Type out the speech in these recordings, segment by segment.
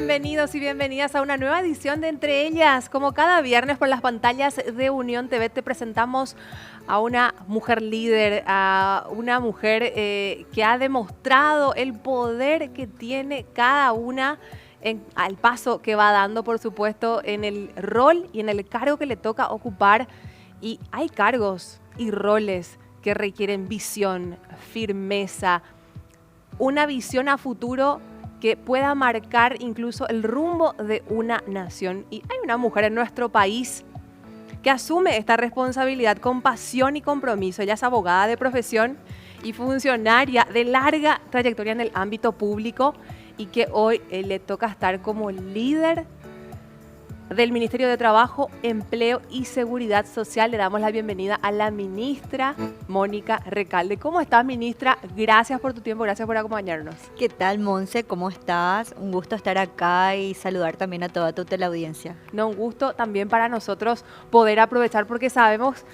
bienvenidos y bienvenidas a una nueva edición de Entre Ellas. Como cada viernes por las pantallas de Unión TV te presentamos a una mujer líder, a una mujer que ha demostrado el poder que tiene cada una al paso que va dando, por supuesto, en el rol y en el cargo que le toca ocupar. Y hay cargos y roles que requieren visión, firmeza, una visión a futuro que pueda marcar incluso el rumbo de una nación. Y hay una mujer en nuestro país que asume esta responsabilidad con pasión y compromiso. Ella es abogada de profesión y funcionaria de larga trayectoria en el ámbito público y que hoy le toca estar como líder del Ministerio de Trabajo, Empleo y Seguridad Social. Le damos la bienvenida a la ministra Mónica Recalde. ¿Cómo estás, ministra? Gracias por tu tiempo, gracias por acompañarnos. ¿Qué tal, Monse? ¿Cómo estás? Un gusto estar acá y saludar también a toda tu teleaudiencia. No, un gusto también para nosotros poder aprovechar porque sabemos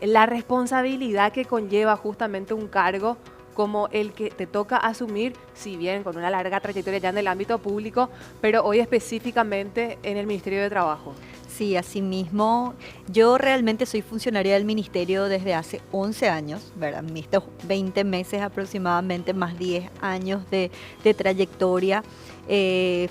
la responsabilidad que conlleva justamente un cargo como el que te toca asumir, si bien con una larga trayectoria ya en el ámbito público, pero hoy específicamente en el Ministerio de Trabajo. Sí, así mismo. Yo realmente soy funcionaria del Ministerio desde hace 11 años, ¿verdad? Estos 20 meses aproximadamente, más 10 años de trayectoria.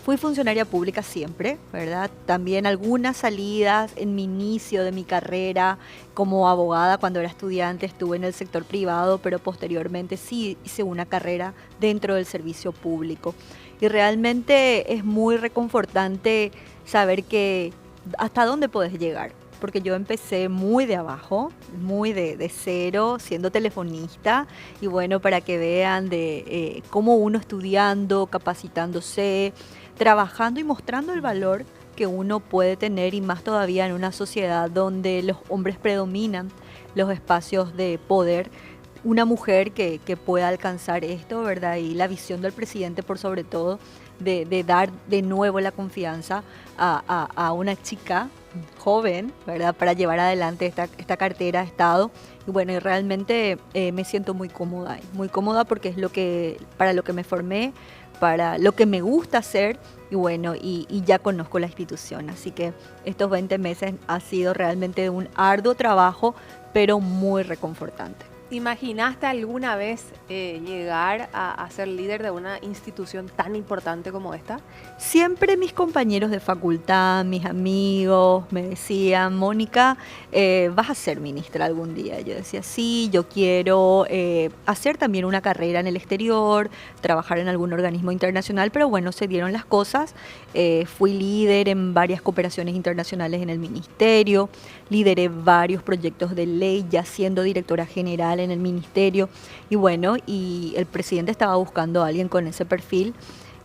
Fui funcionaria pública siempre, ¿verdad? También algunas salidas en mi inicio de mi carrera como abogada. Cuando era estudiante estuve en el sector privado, pero posteriormente sí hice una carrera dentro del servicio público. Y realmente es muy reconfortante saber que hasta dónde puedes llegar, porque yo empecé muy de abajo, muy de cero, siendo telefonista, y bueno, para que vean de cómo uno estudiando, capacitándose, trabajando y mostrando el valor que uno puede tener, y más todavía en una sociedad donde los hombres predominan los espacios de poder. Una mujer que pueda alcanzar esto, ¿verdad? Y la visión del presidente por sobre todo, de dar de nuevo la confianza a una chica joven, ¿verdad? Para llevar adelante esta cartera de Estado. Y bueno, y realmente me siento muy cómoda porque es para lo que me formé, para lo que me gusta hacer, y bueno, y ya conozco la institución. Así que estos 20 meses ha sido realmente un arduo trabajo, pero muy reconfortante. ¿Imaginaste alguna vez llegar a ser líder de una institución tan importante como esta? Siempre mis compañeros de facultad, mis amigos, me decían, Mónica, vas a ser ministra algún día. Yo decía, sí, yo quiero hacer también una carrera en el exterior, trabajar en algún organismo internacional, pero bueno, se dieron las cosas. Fui líder en varias cooperaciones internacionales en el ministerio, lideré varios proyectos de ley, ya siendo directora general en el ministerio, y bueno, y el presidente estaba buscando a alguien con ese perfil,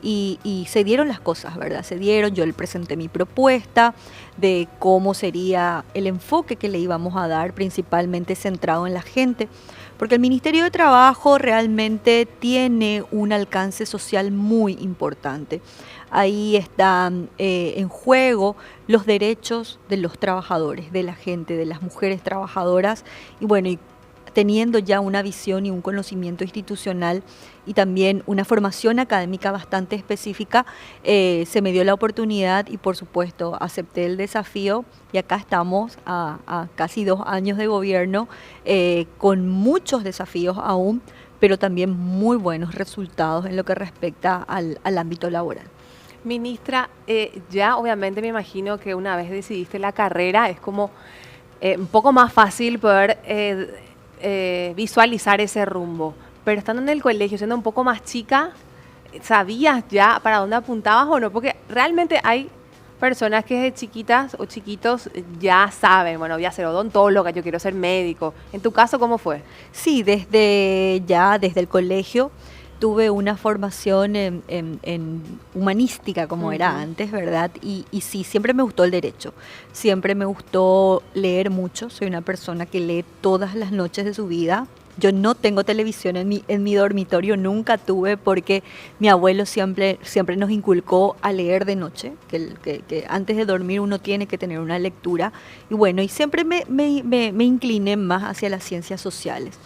y se dieron las cosas, ¿verdad? Se dieron, yo le presenté mi propuesta de cómo sería el enfoque que le íbamos a dar, principalmente centrado en la gente, porque el Ministerio de Trabajo realmente tiene un alcance social muy importante. Ahí están en juego los derechos de los trabajadores, de la gente, de las mujeres trabajadoras, y bueno, y teniendo ya una visión y un conocimiento institucional y también una formación académica bastante específica, se me dio la oportunidad y por supuesto acepté el desafío, y acá estamos a casi 2 años de gobierno, con muchos desafíos aún, pero también muy buenos resultados en lo que respecta al ámbito laboral. Ministra, ya obviamente me imagino que una vez decidiste la carrera es como un poco más fácil poder visualizar ese rumbo, pero estando en el colegio, siendo un poco más chica, ¿sabías ya para dónde apuntabas o no? Porque realmente hay personas que desde chiquitas o chiquitos ya saben, bueno, voy a ser odontóloga, yo quiero ser médico. En tu caso, ¿cómo fue? Sí, desde el colegio tuve una formación en humanística, como era antes, ¿verdad? Y sí, siempre me gustó el derecho, siempre me gustó leer mucho, soy una persona que lee todas las noches de su vida. Yo no tengo televisión en mi dormitorio, nunca tuve, porque mi abuelo siempre nos inculcó a leer de noche, que antes de dormir uno tiene que tener una lectura. Y bueno, y siempre me incliné más hacia las ciencias sociales.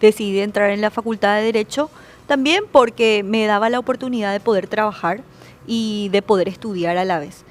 Decidí entrar en la Facultad de Derecho también porque me daba la oportunidad de poder trabajar y de poder estudiar a la vez.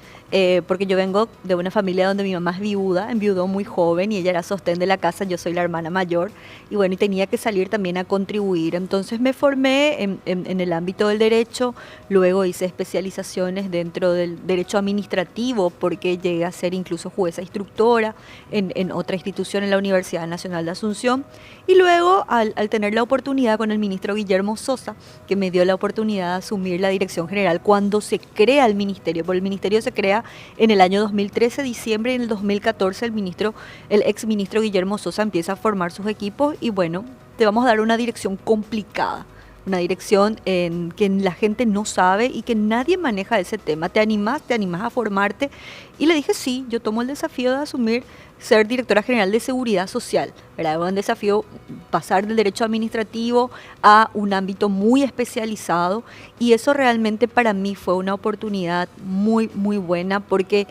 Porque yo vengo de una familia donde mi mamá es viuda, enviudó muy joven y ella era sostén de la casa, yo soy la hermana mayor y bueno, y tenía que salir también a contribuir. Entonces me formé en el ámbito del derecho, luego hice especializaciones dentro del derecho administrativo porque llegué a ser incluso jueza instructora en otra institución en la Universidad Nacional de Asunción y luego al tener la oportunidad con el ministro Guillermo Sosa, que me dio la oportunidad de asumir la dirección general cuando se crea el ministerio, porque el ministerio se crea en el año 2013, diciembre, y en el 2014 el ex ministro Guillermo Sosa empieza a formar sus equipos y bueno, te vamos a dar una dirección complicada, una dirección en que la gente no sabe y que nadie maneja ese tema. ¿Te animás a formarte? Y le dije sí, yo tomo el desafío de asumir ser directora general de Seguridad Social. Era un desafío pasar del derecho administrativo a un ámbito muy especializado y eso realmente para mí fue una oportunidad muy, muy buena porque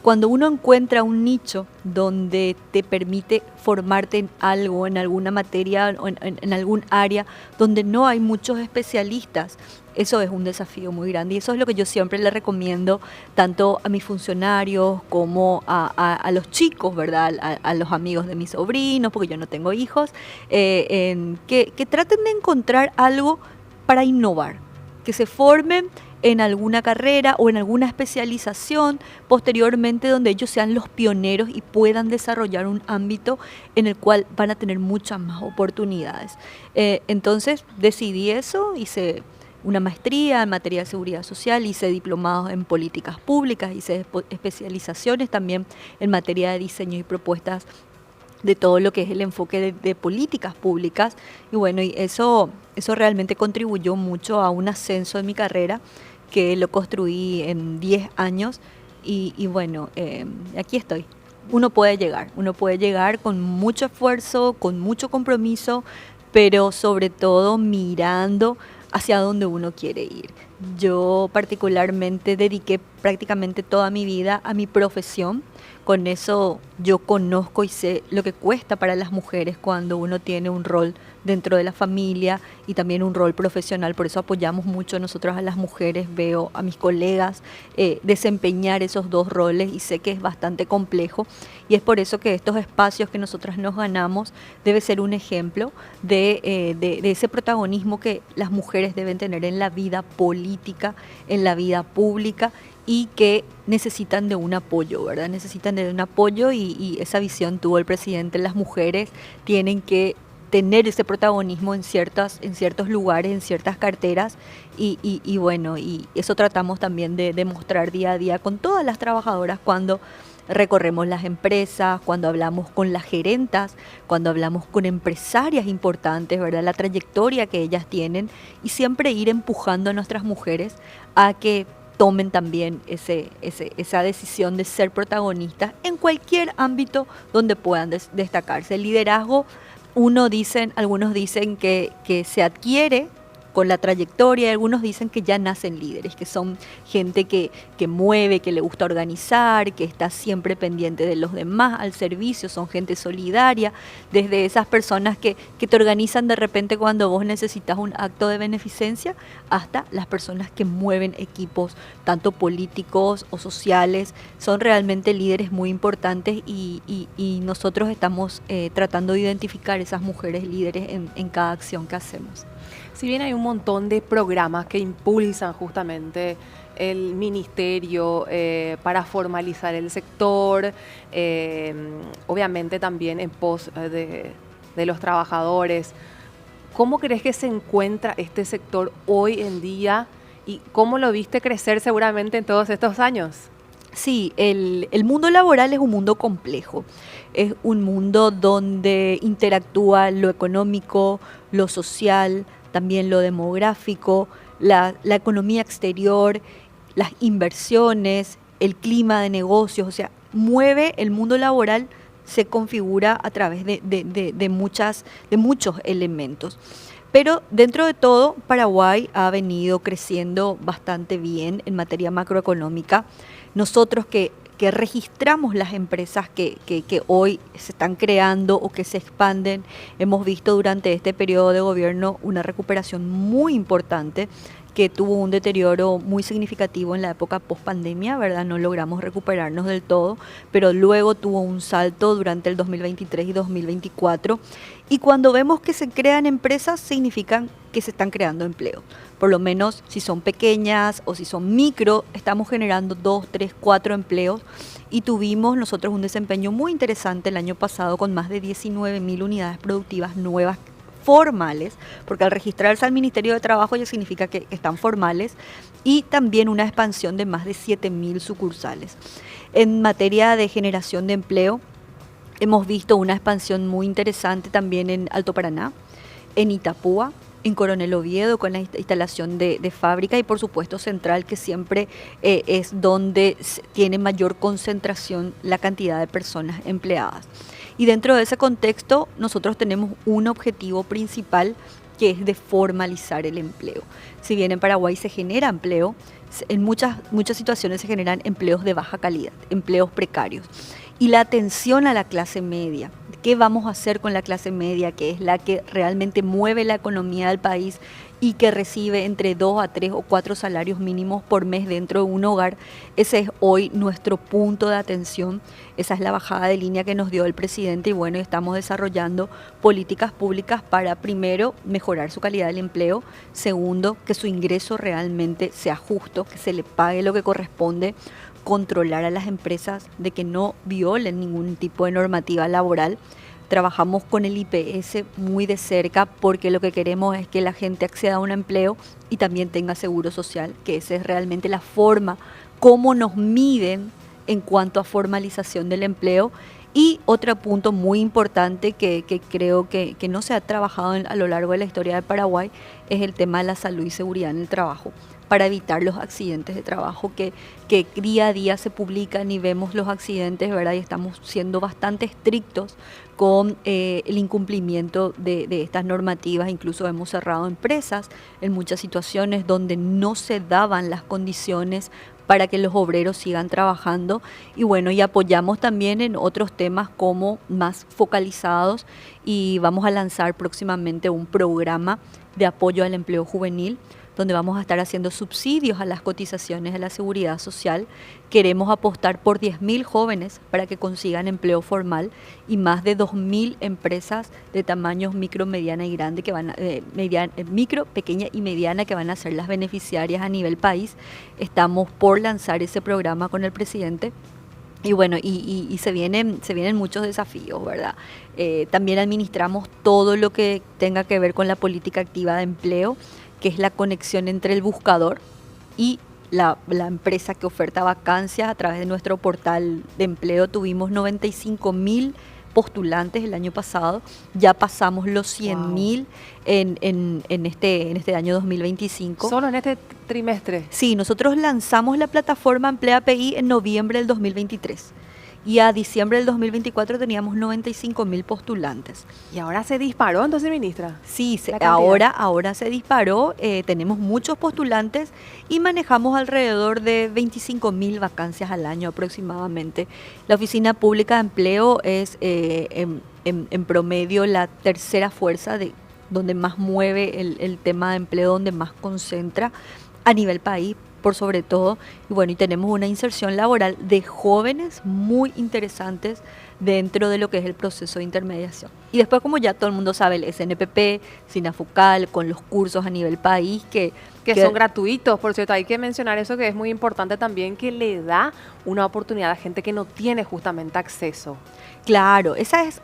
cuando uno encuentra un nicho donde te permite formarte en algo, en alguna materia o en algún área donde no hay muchos especialistas, eso es un desafío muy grande y eso es lo que yo siempre le recomiendo tanto a mis funcionarios como a los chicos, ¿verdad? A los amigos de mis sobrinos, porque yo no tengo hijos, que traten de encontrar algo para innovar, que se formen en alguna carrera o en alguna especialización posteriormente donde ellos sean los pioneros y puedan desarrollar un ámbito en el cual van a tener muchas más oportunidades. Entonces decidí eso, hice una maestría en materia de seguridad social, hice diplomados en políticas públicas, hice especializaciones también en materia de diseño y propuestas de todo lo que es el enfoque de políticas públicas y bueno, y eso realmente contribuyó mucho a un ascenso en mi carrera que lo construí en 10 años y bueno, aquí estoy. Uno puede llegar con mucho esfuerzo, con mucho compromiso, pero sobre todo mirando hacia donde uno quiere ir. Yo particularmente dediqué prácticamente toda mi vida a mi profesión. Con eso yo conozco y sé lo que cuesta para las mujeres cuando uno tiene un rol dentro de la familia y también un rol profesional. Por eso apoyamos mucho nosotros a las mujeres. Veo a mis colegas desempeñar esos dos roles y sé que es bastante complejo. Y es por eso que estos espacios que nosotras nos ganamos debe ser un ejemplo de ese protagonismo que las mujeres deben tener en la vida política, en la vida pública y que necesitan de un apoyo, ¿verdad? Necesitan de un apoyo y esa visión tuvo el presidente. Las mujeres tienen que tener ese protagonismo en ciertos lugares, en ciertas carteras y bueno, y eso tratamos también de demostrar día a día con todas las trabajadoras cuando recorremos las empresas, cuando hablamos con las gerentas, cuando hablamos con empresarias importantes, ¿verdad? La trayectoria que ellas tienen y siempre ir empujando a nuestras mujeres a que tomen también esa decisión de ser protagonistas en cualquier ámbito donde puedan destacarse. El liderazgo, algunos dicen que se adquiere con la trayectoria, y algunos dicen que ya nacen líderes, que son gente que mueve, que le gusta organizar, que está siempre pendiente de los demás, al servicio, son gente solidaria, desde esas personas que te organizan de repente cuando vos necesitas un acto de beneficencia, hasta las personas que mueven equipos, tanto políticos o sociales, son realmente líderes muy importantes y nosotros estamos tratando de identificar esas mujeres líderes en cada acción que hacemos. Si bien hay un montón de programas que impulsan justamente el ministerio para formalizar el sector, obviamente también en pos de los trabajadores, ¿cómo crees que se encuentra este sector hoy en día y cómo lo viste crecer seguramente en todos estos años? Sí, el mundo laboral es un mundo complejo, es un mundo donde interactúa lo económico, lo social, también lo demográfico, la economía exterior, las inversiones, el clima de negocios, o sea, mueve el mundo laboral, se configura a través de muchos elementos. Pero dentro de todo, Paraguay ha venido creciendo bastante bien en materia macroeconómica. Nosotros que registramos las empresas que hoy se están creando o que se expanden, hemos visto durante este periodo de gobierno una recuperación muy importante que tuvo un deterioro muy significativo en la época post-pandemia, ¿verdad? No logramos recuperarnos del todo, pero luego tuvo un salto durante el 2023 y 2024. Y cuando vemos que se crean empresas, significan que se están creando empleos. Por lo menos si son pequeñas o si son micro, estamos generando 2, 3, 4 empleos. Y tuvimos nosotros un desempeño muy interesante el año pasado con más de 19.000 unidades productivas nuevas formales, porque al registrarse al Ministerio de Trabajo ya significa que están formales, y también una expansión de más de 7.000 sucursales. En materia de generación de empleo, hemos visto una expansión muy interesante también en Alto Paraná, en Itapúa, en Coronel Oviedo con la instalación de fábrica, y por supuesto Central, que siempre es donde tiene mayor concentración la cantidad de personas empleadas. Y dentro de ese contexto nosotros tenemos un objetivo principal, que es de formalizar el empleo. Si bien en Paraguay se genera empleo, en muchas situaciones se generan empleos de baja calidad, empleos precarios. Y la atención a la clase media, ¿qué vamos a hacer con la clase media, que es la que realmente mueve la economía del país y que recibe entre 2 a 3 o 4 salarios mínimos por mes dentro de un hogar? Ese es hoy nuestro punto de atención, esa es la bajada de línea que nos dio el presidente, y bueno, estamos desarrollando políticas públicas para, primero, mejorar su calidad del empleo, segundo, que su ingreso realmente sea justo, que se le pague lo que corresponde, controlar a las empresas de que no violen ningún tipo de normativa laboral. Trabajamos con el IPS muy de cerca, porque lo que queremos es que la gente acceda a un empleo y también tenga seguro social, que esa es realmente la forma como nos miden en cuanto a formalización del empleo. Y otro punto muy importante que creo que no se ha trabajado a lo largo de la historia de Paraguay es el tema de la salud y seguridad en el trabajo, para evitar los accidentes de trabajo que día a día se publican y vemos los accidentes, ¿verdad? Y estamos siendo bastante estrictos con el incumplimiento de estas normativas. Incluso hemos cerrado empresas en muchas situaciones donde no se daban las condiciones para que los obreros sigan trabajando. Y bueno, y apoyamos también en otros temas como más focalizados, y vamos a lanzar próximamente un programa de apoyo al empleo juvenil, donde vamos a estar haciendo subsidios a las cotizaciones de la seguridad social. Queremos apostar por 10.000 jóvenes para que consigan empleo formal, y más de 2.000 empresas de tamaños micro, mediana y grande, que van micro, pequeña y mediana, que van a ser las beneficiarias a nivel país. Estamos por lanzar ese programa con el presidente. Y bueno, y se vienen muchos desafíos, ¿verdad? También administramos todo lo que tenga que ver con la política activa de empleo, que es la conexión entre el buscador y la empresa que oferta vacancias. A través de nuestro portal de empleo tuvimos 95.000 postulantes el año pasado, ya pasamos los 100.000 en este año 2025. ¿Solo en este trimestre? Sí, nosotros lanzamos la plataforma Emplea API en noviembre del 2023. Y a diciembre del 2024 teníamos 95.000 postulantes. ¿Y ahora se disparó entonces, ministra? Sí, ahora se disparó, tenemos muchos postulantes y manejamos alrededor de 25.000 vacancias al año aproximadamente. La Oficina Pública de Empleo es en promedio la tercera fuerza donde más mueve el tema de empleo, donde más concentra a nivel país, por sobre todo. Y bueno, y tenemos una inserción laboral de jóvenes muy interesantes dentro de lo que es el proceso de intermediación. Y después, como ya todo el mundo sabe, el SNPP, SINAFUCAL, con los cursos a nivel país que son gratuitos, por cierto. Hay que mencionar eso, que es muy importante también, que le da una oportunidad a gente que no tiene justamente acceso. Claro, esa es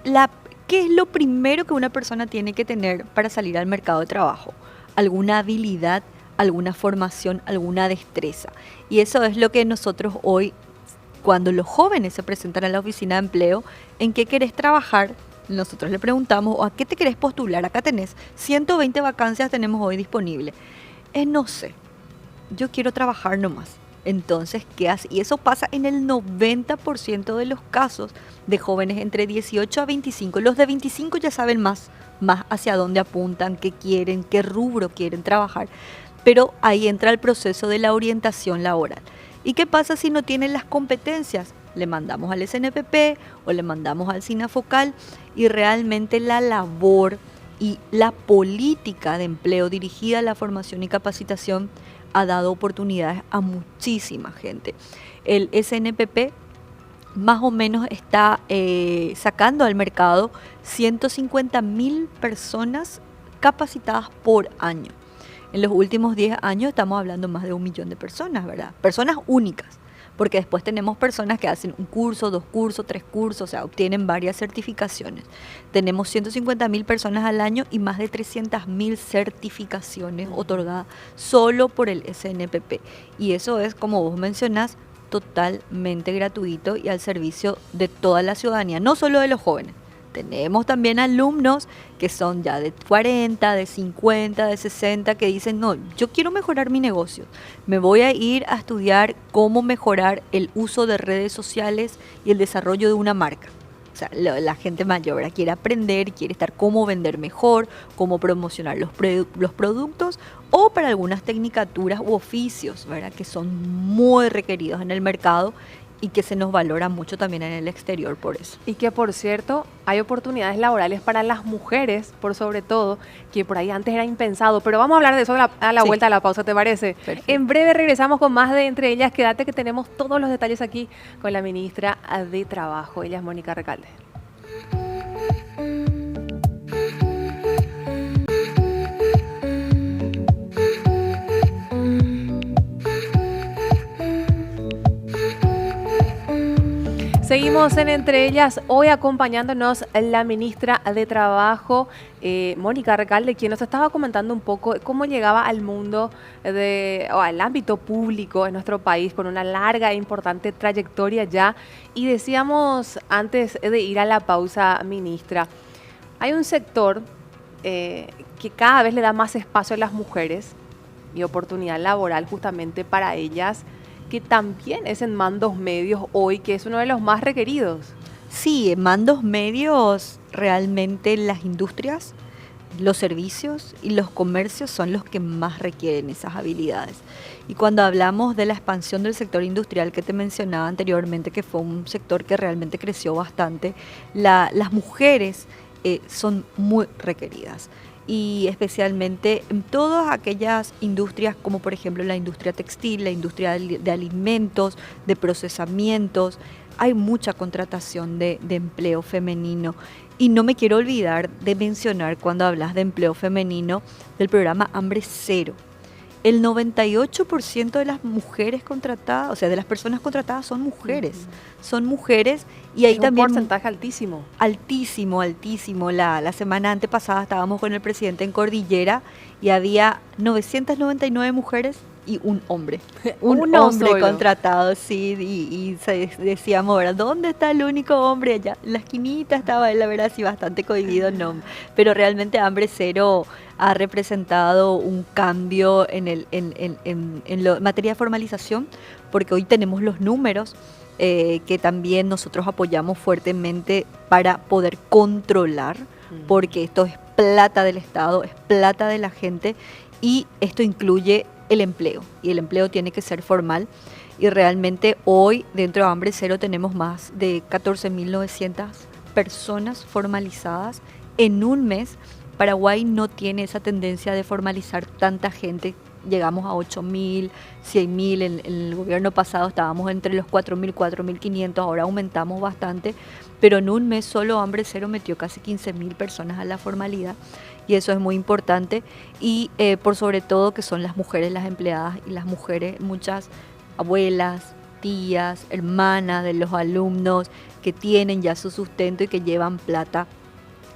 ¿qué es lo primero que una persona tiene que tener para salir al mercado de trabajo? Alguna habilidad, alguna formación, alguna destreza. Y eso es lo que nosotros hoy, cuando los jóvenes se presentan a la oficina de empleo, ¿en qué querés trabajar? Nosotros le preguntamos, ¿a qué te querés postular? Acá tenés 120 vacancias, tenemos hoy disponibles. No sé, yo quiero trabajar nomás. Entonces, ¿qué hace? Y eso pasa en el 90% de los casos de jóvenes entre 18 a 25. Los de 25 ya saben más hacia dónde apuntan, qué quieren, qué rubro quieren trabajar. Pero ahí entra el proceso de la orientación laboral. ¿Y qué pasa si no tienen las competencias? Le mandamos al SNPP o le mandamos al SINAFUCAL, y realmente la labor Y la política de empleo dirigida a la formación y capacitación ha dado oportunidades a muchísima gente. El SNPP más o menos está sacando al mercado 150.000 personas capacitadas por año. En los últimos 10 años estamos hablando más de 1 millón de personas, ¿verdad? Personas únicas, porque después tenemos personas que hacen un curso, 2 cursos, 3 cursos, o sea, obtienen varias certificaciones. Tenemos 150.000 personas al año y más de 300.000 certificaciones otorgadas solo por el SNPP. Y eso es, como vos mencionás, totalmente gratuito y al servicio de toda la ciudadanía, no solo de los jóvenes. Tenemos también alumnos que son ya de 40, de 50, de 60, que dicen, no, yo quiero mejorar mi negocio. Me voy a ir a estudiar cómo mejorar el uso de redes sociales y el desarrollo de una marca. O sea, la gente mayor quiere aprender, quiere estar cómo vender mejor, cómo promocionar los productos, o para algunas tecnicaturas u oficios, ¿verdad?, que son muy requeridos en el mercado y que se nos valora mucho también en el exterior por eso. Y que, por cierto, hay oportunidades laborales para las mujeres, por sobre todo, que por ahí antes era impensado. Pero vamos a hablar de eso a la vuelta de la pausa, ¿te parece? Perfecto. En breve regresamos con más de Entre Ellas. Quédate que tenemos todos los detalles aquí con la ministra de Trabajo. Ella es Mónica Recalde. Seguimos en Entre Ellas, hoy acompañándonos la ministra de Trabajo, Mónica Recalde, quien nos estaba comentando un poco cómo llegaba al mundo o al ámbito público en nuestro país con una larga e importante trayectoria ya. Y decíamos antes de ir a la pausa, ministra, hay un sector que cada vez le da más espacio a las mujeres y oportunidad laboral justamente para ellas, que también es en mandos medios hoy, que es uno de los más requeridos. Sí, en mandos medios realmente las industrias, los servicios y los comercios son los que más requieren esas habilidades. Y cuando hablamos de la expansión del sector industrial que te mencionaba anteriormente, que fue un sector que realmente creció bastante, las mujeres son muy requeridas. Y especialmente en todas aquellas industrias como por ejemplo la industria textil, la industria de alimentos, de procesamientos, hay mucha contratación de empleo femenino. Y no me quiero olvidar de mencionar cuando hablas de empleo femenino del programa Hambre Cero. El 98% de las mujeres contratadas, o sea, de las personas contratadas son mujeres. Son mujeres y hay también un porcentaje altísimo. Altísimo, altísimo. La semana antepasada estábamos con el presidente en Cordillera y había 999 mujeres y un hombre. Un hombre solo contratado, sí. Y decíamos, ¿verdad? ¿Dónde está el único hombre? Allá en la esquinita estaba él, la verdad, sí, bastante cohibido, no. Pero realmente Hambre Cero ha representado un cambio en materia de formalización, porque hoy tenemos los números que también nosotros apoyamos fuertemente para poder controlar, porque esto es plata del Estado, es plata de la gente y esto incluye el empleo y el empleo tiene que ser formal y realmente hoy dentro de Hambre Cero tenemos más de 14.900 personas formalizadas en un mes. Paraguay no tiene esa tendencia de formalizar tanta gente. Llegamos a 8.000, 100.000, en el gobierno pasado estábamos entre los 4.000, 4.500, ahora aumentamos bastante, pero en un mes solo Hambre Cero metió casi 15.000 personas a la formalidad y eso es muy importante y por sobre todo que son las mujeres las empleadas y las mujeres, muchas abuelas, tías, hermanas de los alumnos que tienen ya su sustento y que llevan plata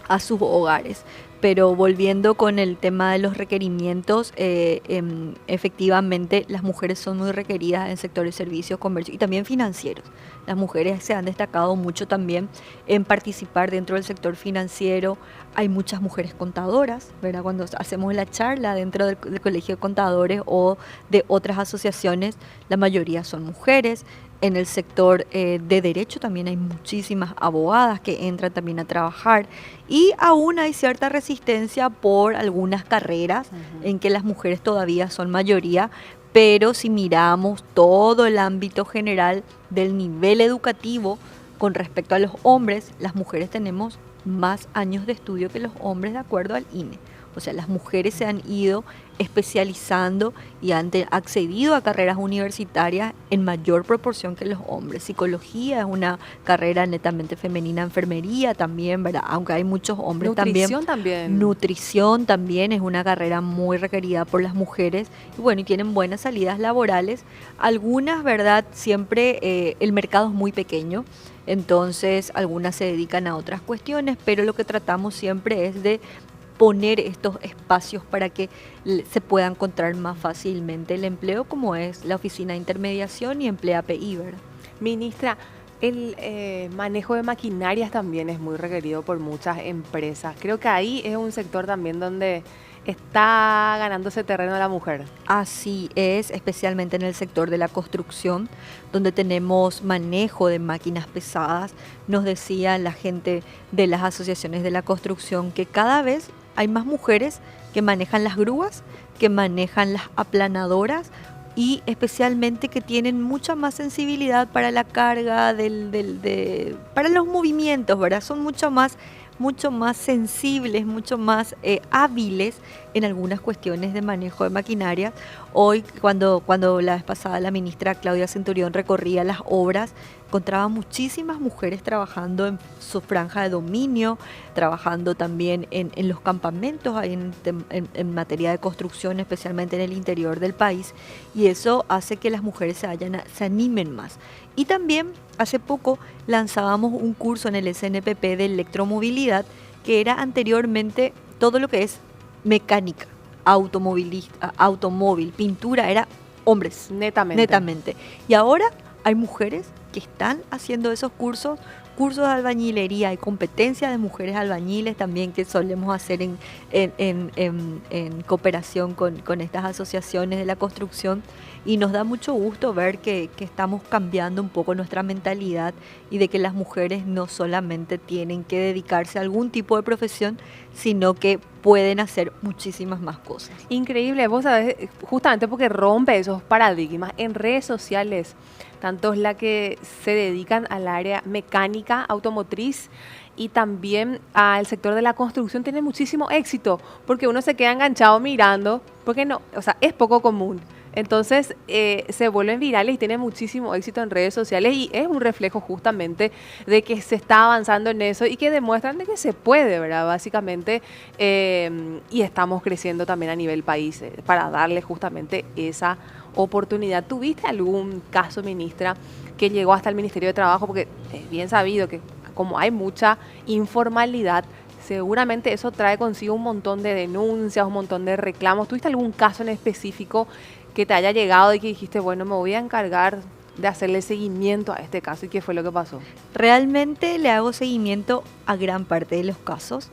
a sus hogares. Pero volviendo con el tema de los requerimientos, efectivamente las mujeres son muy requeridas en sectores de servicios, comercio y también financieros. Las mujeres se han destacado mucho también en participar dentro del sector financiero. Hay muchas mujeres contadoras, ¿verdad? Cuando hacemos la charla dentro del Colegio de Contadores o de otras asociaciones, la mayoría son mujeres. En el sector de derecho también hay muchísimas abogadas que entran también a trabajar y aún hay cierta resistencia por algunas carreras en que las mujeres todavía son mayoría, pero si miramos todo el ámbito general del nivel educativo con respecto a los hombres, las mujeres tenemos más años de estudio que los hombres de acuerdo al INE. O sea, las mujeres se han ido especializando y han accedido a carreras universitarias en mayor proporción que los hombres. Psicología es una carrera netamente femenina, enfermería también, ¿verdad? Aunque hay muchos hombres Nutrición también. Nutrición también es una carrera muy requerida por las mujeres y bueno, y tienen buenas salidas laborales. Algunas, ¿verdad? Siempre el mercado es muy pequeño. Entonces, algunas se dedican a otras cuestiones, pero lo que tratamos siempre es de poner estos espacios para que se pueda encontrar más fácilmente el empleo, como es la Oficina de Intermediación y Emplea API, ¿verdad? Ministra, el manejo de maquinarias también es muy requerido por muchas empresas. Creo que ahí es un sector también donde está ganándose terreno la mujer. Así es, especialmente en el sector de la construcción, donde tenemos manejo de máquinas pesadas. Nos decía la gente de las asociaciones de la construcción que cada vez hay más mujeres que manejan las grúas, que manejan las aplanadoras y especialmente que tienen mucha más sensibilidad para la carga, para los movimientos, ¿verdad? Son mucho más sensibles, mucho más hábiles en algunas cuestiones de manejo de maquinaria. Hoy, cuando la vez pasada la ministra Claudia Centurión recorría las obras, encontraba muchísimas mujeres trabajando en su franja de dominio, trabajando también en los campamentos, en materia de construcción, especialmente en el interior del país, y eso hace que las mujeres se animen más. Y también hace poco lanzábamos un curso en el SNPP de electromovilidad, que era anteriormente todo lo que es mecánica, automóvil, pintura, era hombres. Netamente. Y ahora hay mujeres que están haciendo esos cursos de albañilería, hay competencia de mujeres albañiles también que solemos hacer en cooperación con estas asociaciones de la construcción, y nos da mucho gusto ver que estamos cambiando un poco nuestra mentalidad y de que las mujeres no solamente tienen que dedicarse a algún tipo de profesión, sino que pueden hacer muchísimas más cosas. Increíble, vos sabés, justamente porque rompe esos paradigmas en redes sociales, tanto las que se dedican al área mecánica, automotriz y también al sector de la construcción tienen muchísimo éxito, porque uno se queda enganchado mirando, porque no, o sea, es poco común. Entonces se vuelven virales y tienen muchísimo éxito en redes sociales y es un reflejo justamente de que se está avanzando en eso y que demuestran de que se puede, ¿verdad? Básicamente, y estamos creciendo también a nivel país para darle justamente esa oportunidad. ¿Tuviste algún caso, ministra, que llegó hasta el Ministerio de Trabajo? Porque es bien sabido que como hay mucha informalidad, seguramente eso trae consigo un montón de denuncias, un montón de reclamos. ¿Tuviste algún caso en específico que te haya llegado y que dijiste, bueno, me voy a encargar de hacerle seguimiento a este caso? ¿Y qué fue lo que pasó? Realmente le hago seguimiento a gran parte de los casos.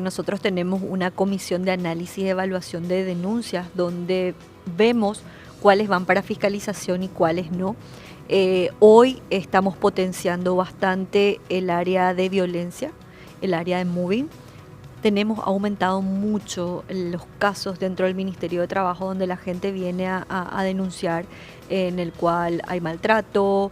Nosotros tenemos una comisión de análisis y evaluación de denuncias donde vemos cuáles van para fiscalización y cuáles no. Hoy estamos potenciando bastante el área de violencia, el área de moving. Tenemos aumentado mucho los casos dentro del Ministerio de Trabajo donde la gente viene a denunciar, en el cual hay maltrato,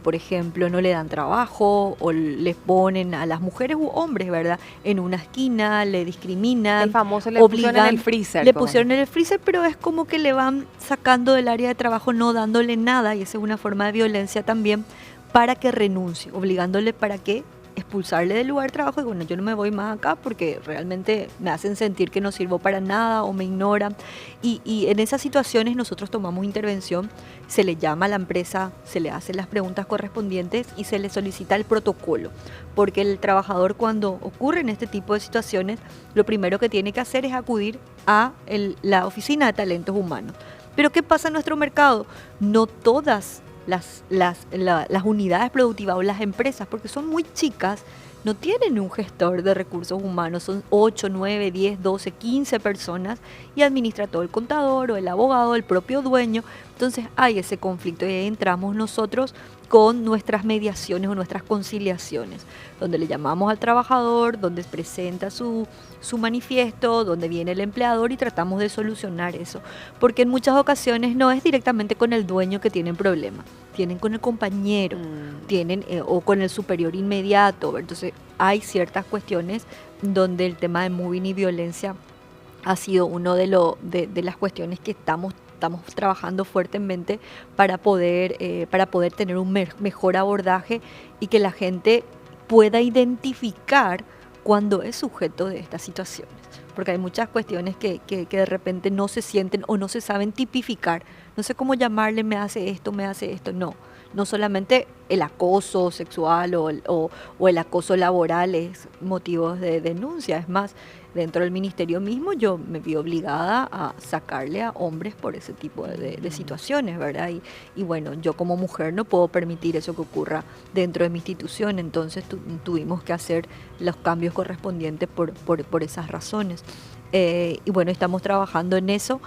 por ejemplo, no le dan trabajo o les ponen a las mujeres u hombres, ¿verdad?, en una esquina, le discriminan. El famoso le pusieron en el freezer. Le pusieron en el freezer, pero es como que le van sacando del área de trabajo, no dándole nada, y esa es una forma de violencia también, para que renuncie, obligándole para que expulsarle del lugar de trabajo y bueno, yo no me voy más acá porque realmente me hacen sentir que no sirvo para nada o me ignoran. Y en esas situaciones nosotros tomamos intervención, se le llama a la empresa, se le hacen las preguntas correspondientes y se le solicita el protocolo, porque el trabajador, cuando ocurren este tipo de situaciones, lo primero que tiene que hacer es acudir a la oficina de talentos humanos. Pero ¿qué pasa en nuestro mercado? No todas las unidades productivas o las empresas, porque son muy chicas, no tienen un gestor de recursos humanos, son 8, 9, 10, 12, 15 personas y administra todo el contador o el abogado, el propio dueño. Entonces hay ese conflicto y ahí entramos nosotros con nuestras mediaciones o nuestras conciliaciones, donde le llamamos al trabajador, donde presenta su manifiesto, donde viene el empleador y tratamos de solucionar eso, porque en muchas ocasiones no es directamente con el dueño que tienen problemas, tienen con el compañero, tienen o con el superior inmediato. Entonces hay ciertas cuestiones donde el tema de moving y violencia ha sido uno de las cuestiones que estamos trabajando fuertemente para poder tener un mejor abordaje y que la gente pueda identificar cuando es sujeto de estas situaciones. Porque hay muchas cuestiones que de repente no se sienten o no se saben tipificar. No sé cómo llamarle, me hace esto. No solamente el acoso sexual o el acoso laboral es motivo de denuncia. Es más, dentro del ministerio mismo yo me vi obligada a sacarle a hombres por ese tipo de situaciones, ¿verdad? Y bueno, yo como mujer no puedo permitir eso que ocurra dentro de mi institución, entonces tuvimos que hacer los cambios correspondientes por esas razones. Y bueno, estamos trabajando en eso.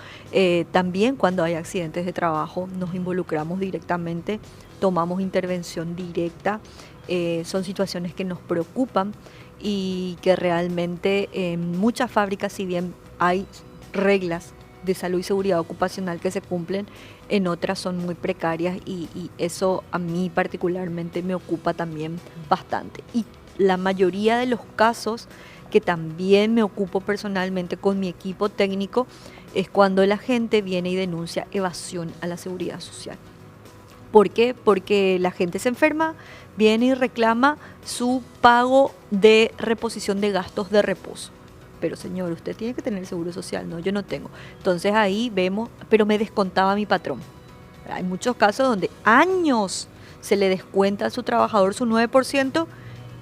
También cuando hay accidentes de trabajo nos involucramos directamente, tomamos intervención directa. Son situaciones que nos preocupan y que realmente en muchas fábricas, si bien hay reglas de salud y seguridad ocupacional que se cumplen, en otras son muy precarias y eso a mí particularmente me ocupa también bastante. Y la mayoría de los casos que también me ocupo personalmente con mi equipo técnico es cuando la gente viene y denuncia evasión a la seguridad social. ¿Por qué? Porque la gente se enferma, viene y reclama su pago de reposición de gastos de reposo. Pero señor, usted tiene que tener seguro social. No, yo no tengo. Entonces ahí vemos, pero me descontaba mi patrón. Hay muchos casos donde años se le descuenta a su trabajador su 9%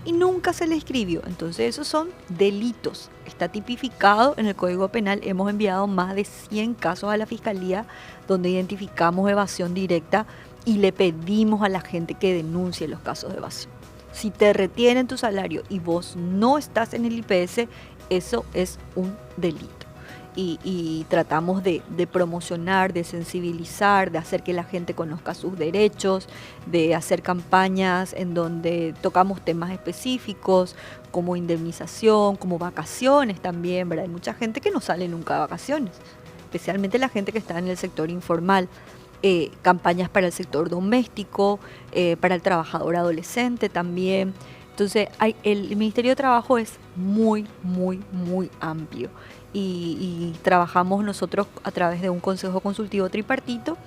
y nunca se le escribió. Entonces esos son delitos. Está tipificado en el Código Penal. Hemos enviado más de 100 casos a la Fiscalía donde identificamos evasión directa y le pedimos a la gente que denuncie los casos de evasión. Si te retienen tu salario y vos no estás en el IPS, eso es un delito. Y tratamos de promocionar, de sensibilizar, de hacer que la gente conozca sus derechos, de hacer campañas en donde tocamos temas específicos como indemnización, como vacaciones también, ¿verdad? Hay mucha gente que no sale nunca de vacaciones, especialmente la gente que está en el sector informal. Campañas para el sector doméstico, para el trabajador adolescente también. Entonces, el Ministerio de Trabajo es muy, muy, muy amplio y trabajamos nosotros a través de un consejo consultivo tripartito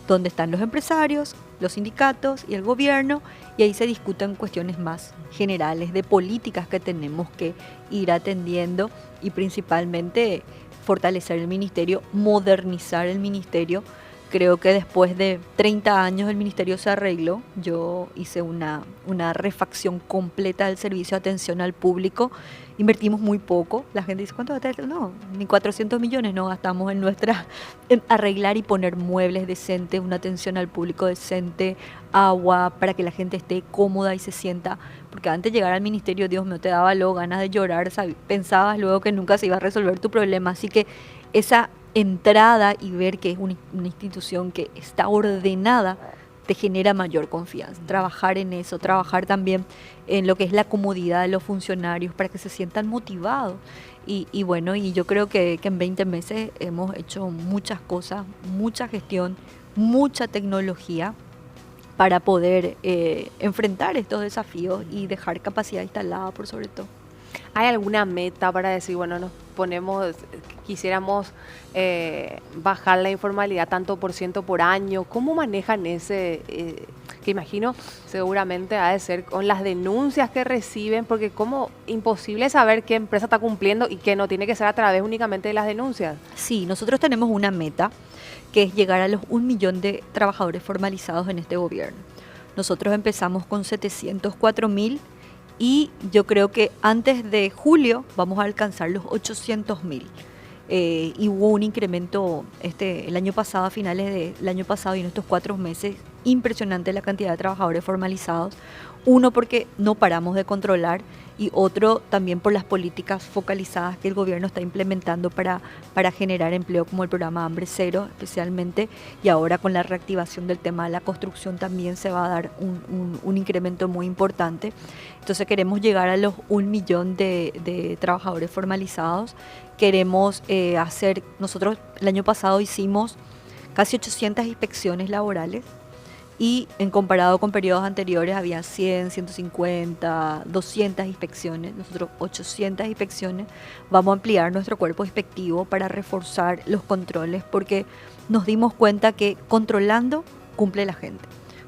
donde están los empresarios, los sindicatos y el gobierno, y ahí se discuten cuestiones más generales de políticas que tenemos que ir atendiendo y principalmente fortalecer el ministerio, modernizar el ministerio. Creo que después de 30 años el ministerio se arregló. Yo hice una refacción completa del servicio de atención al público. Invertimos muy poco. La gente dice, ¿cuánto va a tener? No, ni 400 millones no gastamos en arreglar y poner muebles decentes, una atención al público decente, agua, para que la gente esté cómoda y se sienta. Porque antes de llegar al ministerio, Dios mío, te daba luego ganas de llorar. Pensabas luego que nunca se iba a resolver tu problema. Así que esa entrada y ver que es una institución que está ordenada te genera mayor confianza. Trabajar en eso, trabajar también en lo que es la comodidad de los funcionarios para que se sientan motivados. Y bueno, y yo creo que en 20 meses hemos hecho muchas cosas, mucha gestión, mucha tecnología para poder enfrentar estos desafíos y dejar capacidad instalada por sobre todo. ¿Hay alguna meta para decir, bueno, quisiéramos bajar la informalidad tanto por ciento por año? ¿Cómo manejan ese, que imagino seguramente ha de ser con las denuncias que reciben? Porque como imposible saber qué empresa está cumpliendo y qué no, tiene que ser a través únicamente de las denuncias. Sí, nosotros tenemos una meta que es llegar a los 1 millón de trabajadores formalizados en este gobierno. Nosotros empezamos con 704.000 y yo creo que antes de julio vamos a alcanzar los 800.000. Y hubo un incremento el año pasado, a finales del año pasado y en estos 4 meses, impresionante la cantidad de trabajadores formalizados. Uno, porque no paramos de controlar, y otro también por las políticas focalizadas que el gobierno está implementando para generar empleo, como el programa Hambre Cero especialmente, y ahora con la reactivación del tema de la construcción también se va a dar un incremento muy importante. Entonces queremos llegar a los 1 millón de trabajadores formalizados. Queremos nosotros el año pasado hicimos casi 800 inspecciones laborales. y en comparado con periodos anteriores había 100, 150, 200 inspecciones, nosotros 800 inspecciones. Vamos a ampliar nuestro cuerpo inspectivo para reforzar los controles porque nos dimos cuenta que controlando cumple la gente.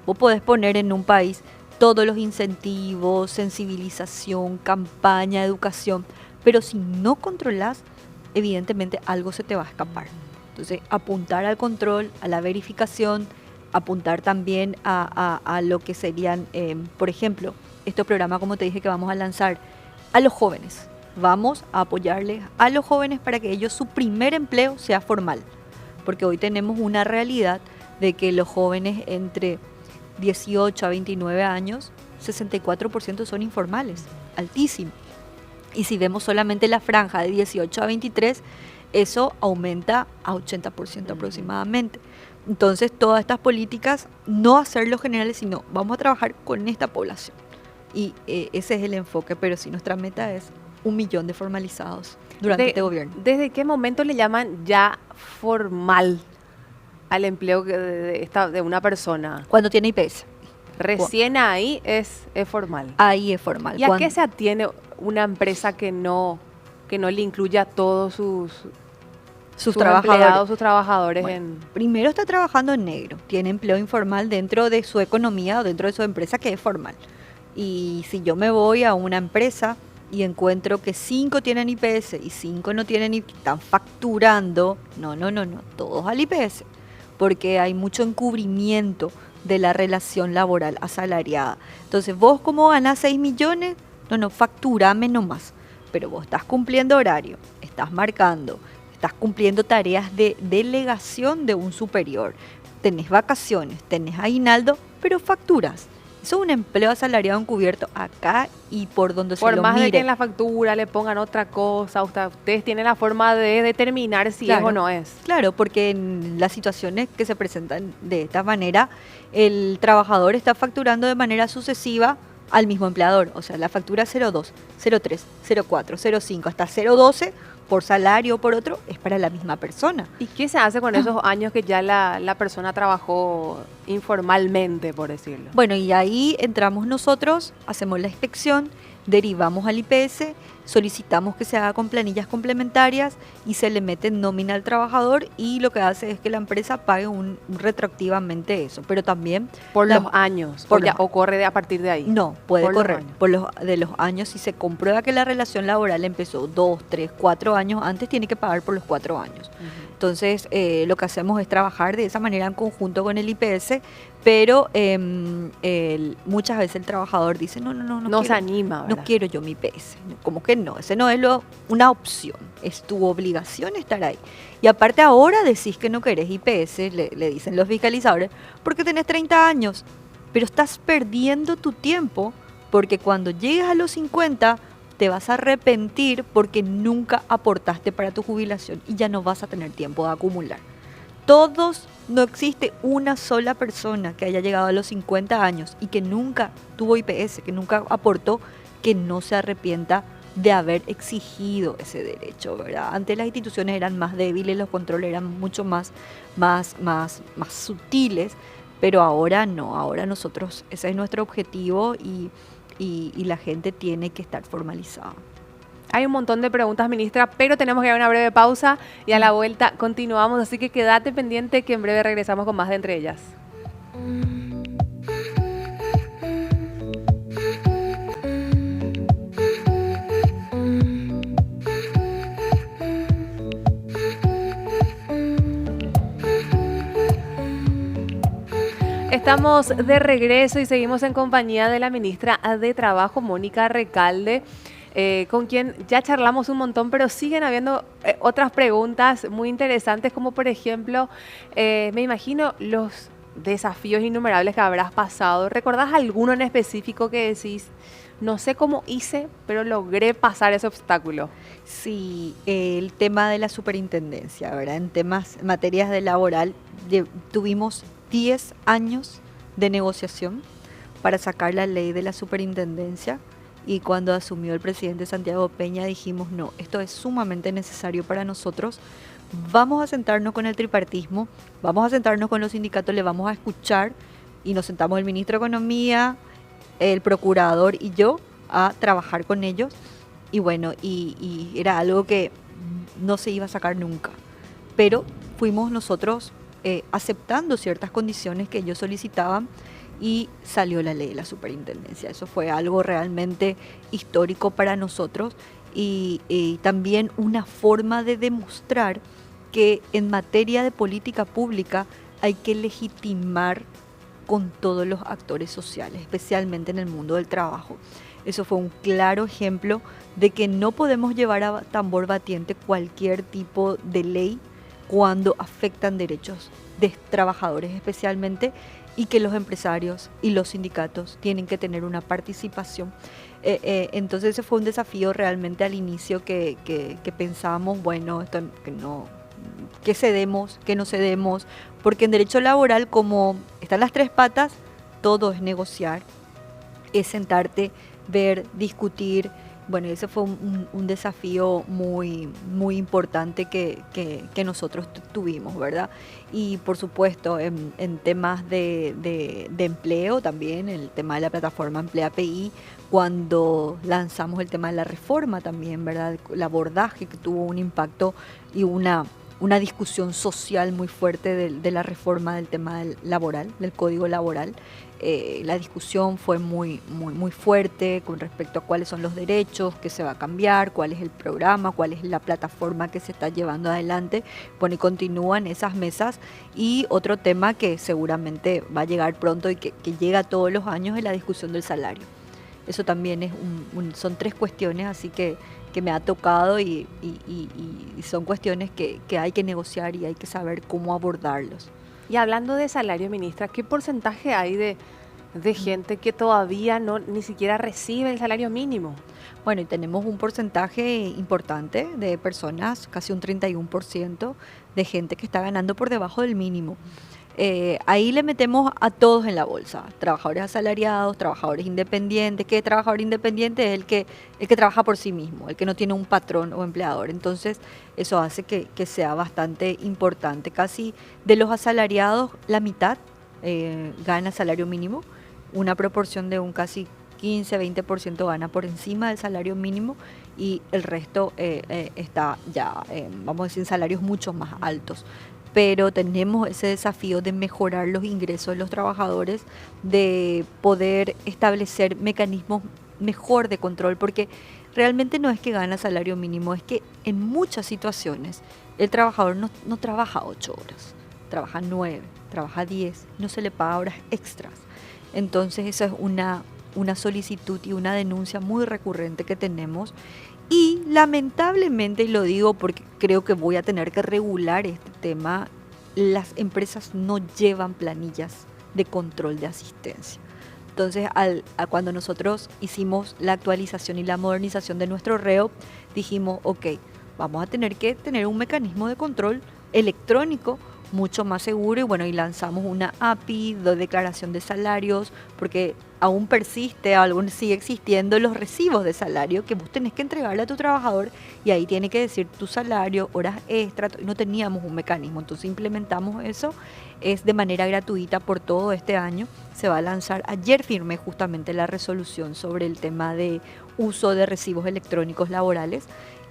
Vos podés poner en un país todos los incentivos, sensibilización, campaña, educación, pero si no controlás, evidentemente algo se te va a escapar. Entonces, apuntar al control, a la verificación, apuntar también a lo que serían, por ejemplo, este programa, como te dije, que vamos a lanzar a los jóvenes. Vamos a apoyarles a los jóvenes para que ellos su primer empleo sea formal, porque hoy tenemos una realidad de que los jóvenes entre 18 a 29 años, 64% son informales, altísimo. Y si vemos solamente la franja de 18 a 23, eso aumenta a 80% aproximadamente. Entonces, todas estas políticas, no hacerlo generales, sino vamos a trabajar con esta población. Y ese es el enfoque, pero sí nuestra meta es 1 millón de formalizados durante este gobierno. ¿Desde qué momento le llaman ya formal al empleo de una persona? Cuando tiene IPS. Recién ahí es formal. Ahí es formal. ¿Y a qué se atiene una empresa que no le incluya a todos sus trabajadores? Sus trabajadores Bueno, primero está trabajando en negro, tiene empleo informal dentro de su economía o dentro de su empresa que es formal. Y si yo me voy a una empresa y encuentro que 5 tienen IPS y 5 no tienen y están facturando, no, todos al IPS, porque hay mucho encubrimiento de la relación laboral asalariada. Entonces, vos como ganás 6 millones, facturame nomás, pero vos estás cumpliendo horario, estás marcando, estás cumpliendo tareas de delegación de un superior, tenés vacaciones, tenés aguinaldo, pero facturas. Eso es un empleo asalariado encubierto acá y por donde se lo mire. Por más de que en la factura le pongan otra cosa, ustedes tienen la forma de determinar si es o no es. Claro, porque en las situaciones que se presentan de esta manera, el trabajador está facturando de manera sucesiva al mismo empleador. O sea, la factura 02, 03, 04, 05 hasta 012 por salario o por otro es para la misma persona. ¿Y qué se hace con esos años que ya la persona trabajó informalmente, por decirlo? Bueno, y ahí entramos nosotros, hacemos la inspección, derivamos al IPS, solicitamos que se haga con planillas complementarias y se le mete nómina al trabajador y lo que hace es que la empresa pague retroactivamente eso, pero también... Por los años, o corre a partir de ahí. No, puede correr de los años. Si se comprueba que la relación laboral empezó 2, 3, 4 años antes, tiene que pagar por los 4 años. Entonces, lo que hacemos es trabajar de esa manera en conjunto con el IPS, pero muchas veces el trabajador dice, no quiero, se anima, ¿verdad? No quiero yo mi IPS. Como que no, ese no es una opción, es tu obligación estar ahí. Y aparte ahora decís que no querés IPS, le dicen los fiscalizadores, porque tenés 30 años, pero estás perdiendo tu tiempo, porque cuando llegues a los 50 te vas a arrepentir porque nunca aportaste para tu jubilación y ya no vas a tener tiempo de acumular. No existe una sola persona que haya llegado a los 50 años y que nunca tuvo IPS, que nunca aportó, que no se arrepienta de haber exigido ese derecho, ¿verdad? Antes las instituciones eran más débiles, los controles eran mucho más sutiles, pero ahora no, ahora nosotros, ese es nuestro objetivo y la gente tiene que estar formalizada. Hay un montón de preguntas, ministra, pero tenemos que dar una breve pausa y a la vuelta continuamos, así que quédate pendiente que en breve regresamos con más de Entre Ellas. Estamos de regreso y seguimos en compañía de la ministra de Trabajo, Mónica Recalde, con quien ya charlamos un montón, pero siguen habiendo otras preguntas muy interesantes, como por ejemplo, me imagino los desafíos innumerables que habrás pasado. ¿Recordás alguno en específico que decís, no sé cómo hice, pero logré pasar ese obstáculo? Sí, el tema de la superintendencia, ¿verdad? En materias de laboral, tuvimos 10 años de negociación para sacar la ley de la superintendencia. Y cuando asumió el presidente Santiago Peña dijimos, no, esto es sumamente necesario para nosotros, vamos a sentarnos con el tripartismo, vamos a sentarnos con los sindicatos, le vamos a escuchar y nos sentamos el ministro de Economía, el procurador y yo a trabajar con ellos. Y bueno, y era algo que no se iba a sacar nunca. Pero fuimos nosotros aceptando ciertas condiciones que ellos solicitaban y salió la ley de la superintendencia. Eso fue algo realmente histórico para nosotros y también una forma de demostrar que en materia de política pública hay que legitimar con todos los actores sociales, especialmente en el mundo del trabajo. Eso fue un claro ejemplo de que no podemos llevar a tambor batiente cualquier tipo de ley cuando afectan derechos de trabajadores especialmente, y que los empresarios y los sindicatos tienen que tener una participación. Entonces ese fue un desafío realmente al inicio que pensábamos, bueno, esto que no, que cedemos, que no cedemos, porque en derecho laboral, como están las tres patas, todo es negociar, es sentarte, ver, discutir. Bueno, ese fue un desafío muy, muy importante que nosotros tuvimos, ¿verdad? Y por supuesto, en temas de empleo también, el tema de la plataforma Emplea PI, cuando lanzamos el tema de la reforma también, ¿verdad? El abordaje que tuvo un impacto y una discusión social muy fuerte de la reforma del tema laboral, del código laboral. La discusión fue muy fuerte con respecto a cuáles son los derechos que se va a cambiar, cuál es el programa, cuál es la plataforma que se está llevando adelante. Bueno, y continúan esas mesas. Y otro tema que seguramente va a llegar pronto y que llega todos los años es la discusión del salario. Eso también es son tres cuestiones así que me ha tocado y son cuestiones que hay que negociar y hay que saber cómo abordarlos. Y hablando de salario, ministra, ¿qué porcentaje hay de gente que todavía ni siquiera recibe el salario mínimo? Bueno, y tenemos un porcentaje importante de personas, casi un 31% de gente que está ganando por debajo del mínimo. Ahí le metemos a todos en la bolsa, trabajadores asalariados, trabajadores independientes. ¿Qué trabajador independiente? Es el que trabaja por sí mismo, el que no tiene un patrón o empleador. Entonces eso hace que sea bastante importante. Casi de los asalariados, la mitad gana salario mínimo, una proporción de un casi 15-20% gana por encima del salario mínimo y el resto está ya, vamos a decir, en salarios mucho más altos. Pero tenemos ese desafío de mejorar los ingresos de los trabajadores, de poder establecer mecanismos mejor de control, porque realmente no es que gana salario mínimo, es que en muchas situaciones el trabajador no trabaja 8 horas, trabaja 9, trabaja 10, no se le paga horas extras. Entonces esa es una solicitud y una denuncia muy recurrente que tenemos. Y lamentablemente, y lo digo porque creo que voy a tener que regular este tema, las empresas no llevan planillas de control de asistencia. Entonces, cuando nosotros hicimos la actualización y la modernización de nuestro reo, dijimos, ok, vamos a tener que tener un mecanismo de control electrónico mucho más seguro, y bueno, y lanzamos una API de declaración de salarios, porque aún aún sigue existiendo los recibos de salario que vos tenés que entregarle a tu trabajador, y ahí tiene que decir tu salario, horas extra, y no teníamos un mecanismo. Entonces implementamos eso, es de manera gratuita por todo este año, se va a lanzar. Ayer firmé justamente la resolución sobre el tema de uso de recibos electrónicos laborales.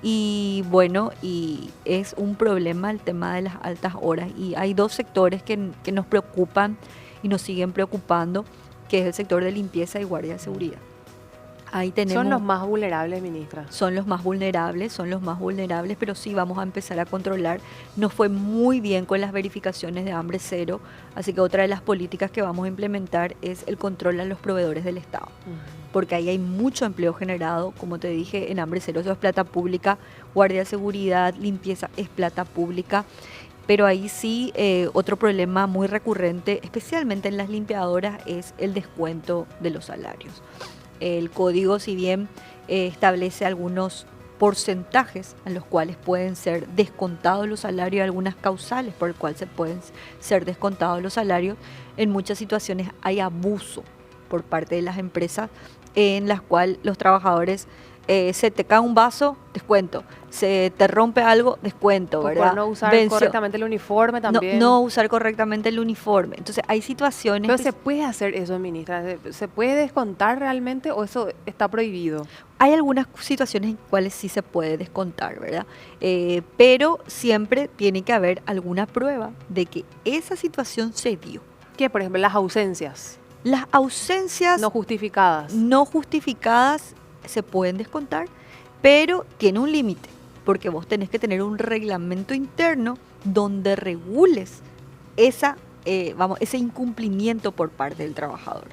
Y bueno, y es un problema el tema de las altas horas, y hay dos sectores que nos preocupan y nos siguen preocupando, que es el sector de limpieza y guardia de seguridad. Ahí tenemos, son los más vulnerables, ministra. Son los más vulnerables, pero sí vamos a empezar a controlar. Nos fue muy bien con las verificaciones de hambre cero, así que otra de las políticas que vamos a implementar es el control a los proveedores del Estado. Porque ahí hay mucho empleo generado, como te dije, en hambre cero, eso es plata pública, guardia de seguridad, limpieza es plata pública. Pero ahí sí, otro problema muy recurrente, especialmente en las limpiadoras, es el descuento de los salarios. El código, si bien establece algunos porcentajes en los cuales pueden ser descontados los salarios, algunas causales por las cuales se pueden ser descontados los salarios, en muchas situaciones hay abuso por parte de las empresas en las cuales los trabajadores Se te cae un vaso, descuento. Se te rompe algo, descuento, O ¿verdad? por no usar Venció. correctamente el uniforme No, también. no usar correctamente el uniforme. Entonces hay situaciones Pero que se puede hacer eso, ministra. ¿Se puede descontar realmente o eso está prohibido? hay algunas situaciones en cuales sí se puede descontar, ¿verdad? Pero siempre tiene que haber alguna prueba de que esa situación se dio. ¿Qué, por ejemplo, las ausencias Las ausencias no justificadas? no justificadas se pueden descontar, pero tiene un límite, porque vos tenés que tener un reglamento interno donde regules ese incumplimiento por parte del trabajador.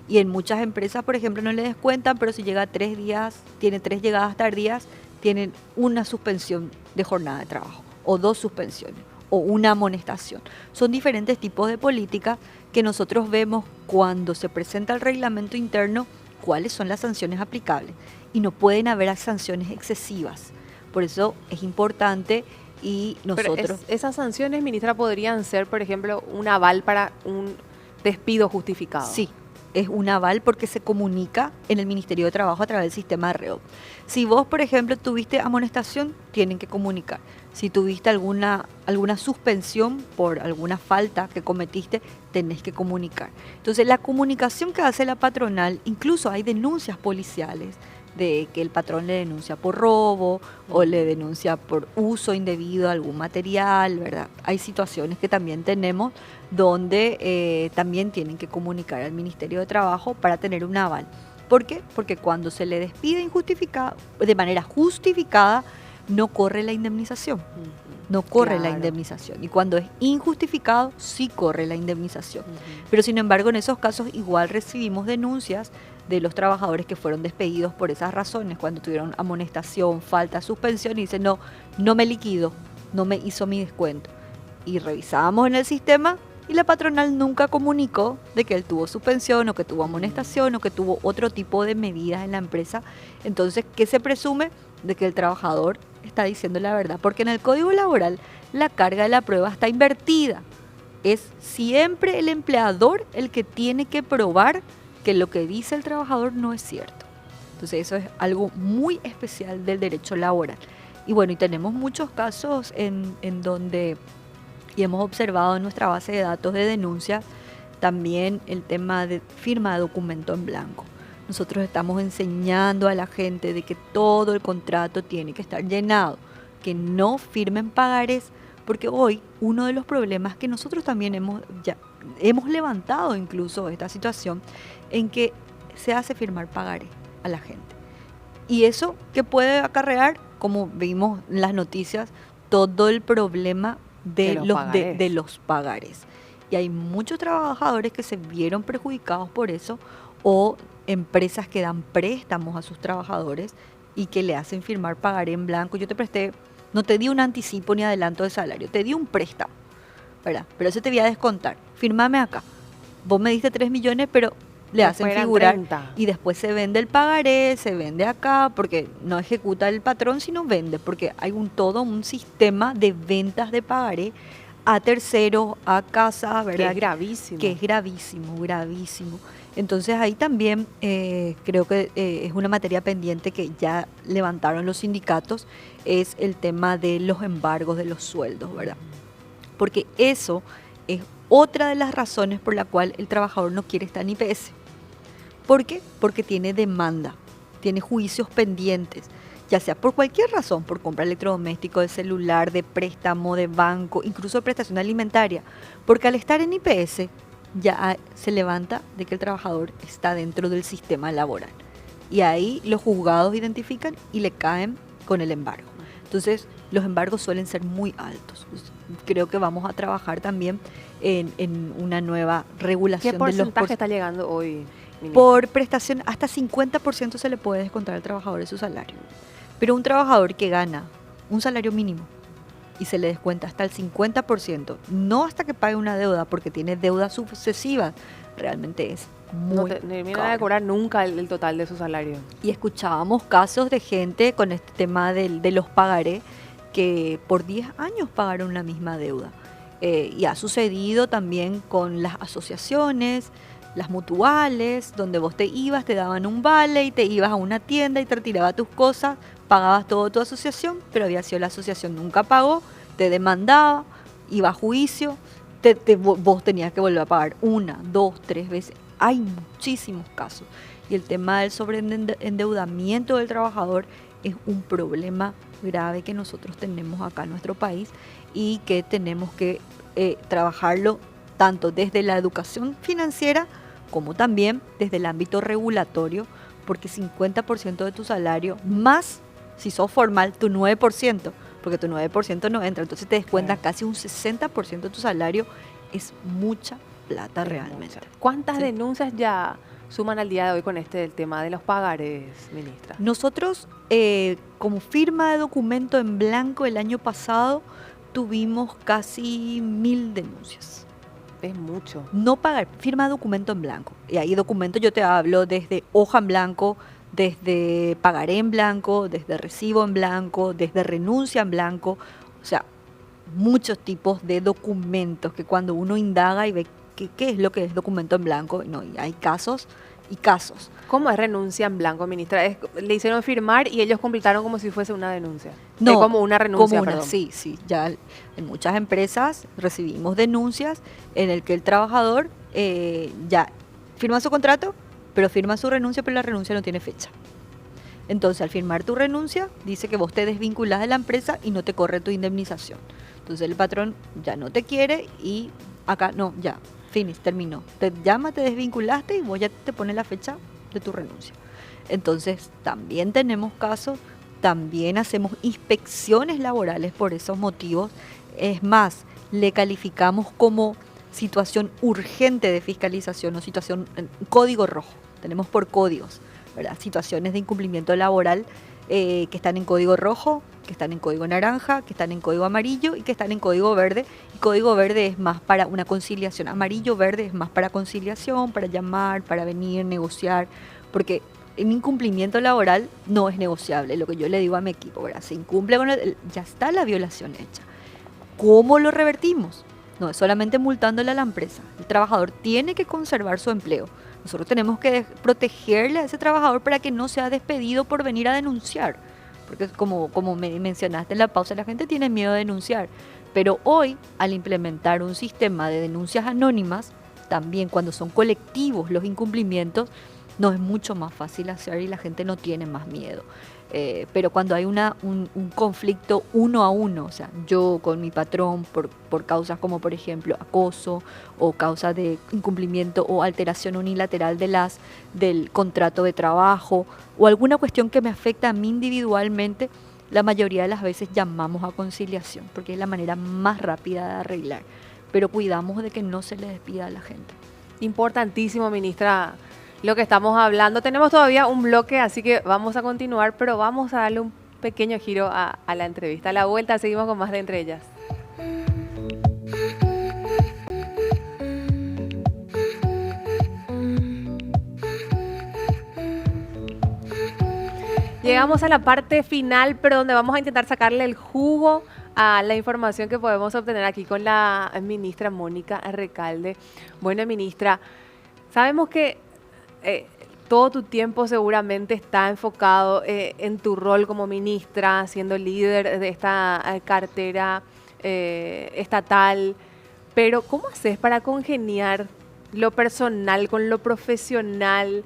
Y en muchas empresas, por ejemplo, no le descuentan, pero si llega 3 días, tiene 3 llegadas tardías, tienen una suspensión de jornada de trabajo, o 2 suspensiones, o una amonestación. Son diferentes tipos de políticas que nosotros vemos cuando se presenta el reglamento interno, cuáles son las sanciones aplicables. Y no pueden haber sanciones excesivas. Por eso es importante y Pero nosotros... esas sanciones, ministra, podrían ser, por ejemplo, un aval para un despido justificado. Sí, es un aval porque se comunica en el Ministerio de Trabajo a través del sistema de REOP. Si vos, por ejemplo, tuviste amonestación, tienen que comunicar. Si tuviste alguna suspensión por alguna falta que cometiste, tenés que comunicar. Entonces, la comunicación que hace la patronal, incluso hay denuncias policiales de que el patrón le denuncia por robo o le denuncia por uso indebido de algún material, ¿verdad? Hay situaciones que también tenemos donde también tienen que comunicar al Ministerio de Trabajo para tener un aval. ¿Por qué? Porque cuando se le despide de manera justificada, no corre la indemnización. No corre la Claro. indemnización. Y cuando es injustificado, sí corre la indemnización. Ujú. Pero sin embargo, en esos casos igual recibimos denuncias de los trabajadores que fueron despedidos por esas razones, cuando tuvieron amonestación, falta, suspensión, y dicen, no, no me liquido, no me hizo mi descuento. Y revisábamos en el sistema y la patronal nunca comunicó de que él tuvo suspensión o que tuvo amonestación o que tuvo otro tipo de medidas en la empresa. Entonces, ¿qué se presume? De que el trabajador está diciendo la verdad, porque en el Código Laboral la carga de la prueba está invertida. Es siempre el empleador el que tiene que probar que lo que dice el trabajador no es cierto. Entonces eso es algo muy especial del derecho laboral. Y bueno, y tenemos muchos casos en donde, y hemos observado en nuestra base de datos de denuncias, también el tema de firma de documento en blanco. Nosotros estamos enseñando a la gente de que todo el contrato tiene que estar llenado, que no firmen pagarés, porque hoy uno de los problemas que nosotros también hemos levantado incluso esta situación en que se hace firmar pagaré a la gente. Y eso que puede acarrear, como vimos en las noticias, todo el problema de los pagarés. Y hay muchos trabajadores que se vieron perjudicados por eso, o empresas que dan préstamos a sus trabajadores y que le hacen firmar pagaré en blanco. Yo te presté, no te di un anticipo ni adelanto de salario, te di un préstamo, ¿verdad? Pero eso te voy a descontar. Fírmame acá. Vos me diste 3 millones, pero le hacen Después eran figurar 30. y después se vende el pagaré, se vende acá, porque no ejecuta el patrón, sino vende, porque hay todo un sistema de ventas de pagaré a terceros, a casas, ¿verdad? Que es gravísimo. Que es gravísimo, gravísimo. Entonces ahí también creo que es una materia pendiente que ya levantaron los sindicatos, es el tema de los embargos de los sueldos, ¿verdad? Porque eso es otra de las razones por la cual el trabajador no quiere estar en IPS. ¿Por qué? Porque tiene demanda, tiene juicios pendientes, ya sea por cualquier razón, por compra electrodoméstico, de celular, de préstamo, de banco, incluso de prestación alimentaria. Porque al estar en IPS ya se levanta de que el trabajador está dentro del sistema laboral. Y ahí los juzgados identifican y le caen con el embargo. Entonces, los embargos suelen ser muy altos. Creo que vamos a trabajar también en una nueva regulación ¿Qué de los porcentaje está llegando hoy, ministra? por prestación. Hasta 50% se le puede descontar al trabajador de su salario. Pero un trabajador que gana un salario mínimo y se le descuenta hasta el 50%, no hasta que pague una deuda, porque tiene deudas sucesivas, realmente es No muy termina caro. de cobrar nunca el total de su salario. Y escuchábamos casos de gente con este tema de los pagaré que por 10 años pagaron la misma deuda. Y ha sucedido también con las asociaciones, las mutuales, donde vos te ibas, te daban un vale y te ibas a una tienda y te retiraba tus cosas, pagabas todo tu asociación, pero había sido la asociación nunca pagó, te demandaba, iba a juicio, vos tenías que volver a pagar 1, 2, 3 veces. Hay muchísimos casos. Y el tema del sobreendeudamiento del trabajador es un problema grave que nosotros tenemos acá en nuestro país y que tenemos que trabajarlo tanto desde la educación financiera como también desde el ámbito regulatorio, porque 50% de tu salario, más si sos formal, tu 9%, porque tu 9% no entra, entonces te descuentan casi un 60% de tu salario, es mucha plata realmente. ¿Cuántas denuncias ya suman al día de hoy con el tema de los pagares, ministra? Nosotros, como firma de documento en blanco el año pasado, tuvimos casi 1000 denuncias. Es mucho. No pagar, firma de documento en blanco. Y ahí documento yo te hablo desde hoja en blanco, desde pagaré en blanco, desde recibo en blanco, desde renuncia en blanco. O sea, muchos tipos de documentos que cuando uno indaga y ve qué es lo que es documento en blanco, no, y hay casos y casos. ¿Cómo es renuncia en blanco, ministra? Le hicieron firmar y ellos completaron como si fuese una denuncia. No, como una renuncia, perdón. Sí, ya en muchas empresas recibimos denuncias en el que el trabajador ya firma su contrato, pero firma su renuncia, pero la renuncia no tiene fecha. Entonces, al firmar tu renuncia, dice que vos te desvinculás de la empresa y no te corre tu indemnización. Entonces, el patrón ya no te quiere y acá, no, ya, finish, terminó. Te llama, te desvinculaste y vos ya te pones la fecha de tu renuncia. Entonces, también tenemos casos, también hacemos inspecciones laborales por esos motivos. Es más, le calificamos como situación urgente de fiscalización o situación código rojo. Tenemos por códigos, ¿verdad? Situaciones de incumplimiento laboral que están en código rojo, que están en código naranja, que están en código amarillo y que están en código verde. Y código verde es más para una conciliación. Amarillo, verde es más para conciliación, para llamar, para venir, negociar, porque un incumplimiento laboral no es negociable. Lo que yo le digo a mi equipo, ¿verdad? Se incumple con ya está la violación hecha. ¿Cómo lo revertimos? No es solamente multándole a la empresa. El trabajador tiene que conservar su empleo. Nosotros tenemos que protegerle a ese trabajador para que no sea despedido por venir a denunciar. Porque como me mencionaste en la pausa, la gente tiene miedo de denunciar. Pero hoy, al implementar un sistema de denuncias anónimas, también cuando son colectivos los incumplimientos, nos es mucho más fácil hacer y la gente no tiene más miedo. Pero cuando hay un conflicto 1 a 1, o sea, yo con mi patrón por causas como por ejemplo acoso o causas de incumplimiento o alteración unilateral del contrato de trabajo o alguna cuestión que me afecta a mí individualmente, la mayoría de las veces llamamos a conciliación porque es la manera más rápida de arreglar, pero cuidamos de que no se le despida a la gente. Importantísimo, ministra, lo que estamos hablando. Tenemos todavía un bloque, así que vamos a continuar, pero vamos a darle un pequeño giro a la entrevista. A la vuelta seguimos con más de Entre Ellas. Llegamos a la parte final, pero donde vamos a intentar sacarle el jugo a la información que podemos obtener aquí con la ministra Mónica Recalde. Bueno, ministra, sabemos que todo tu tiempo seguramente está enfocado en tu rol como ministra, siendo líder de esta cartera estatal, pero ¿cómo haces para congeniar lo personal con lo profesional?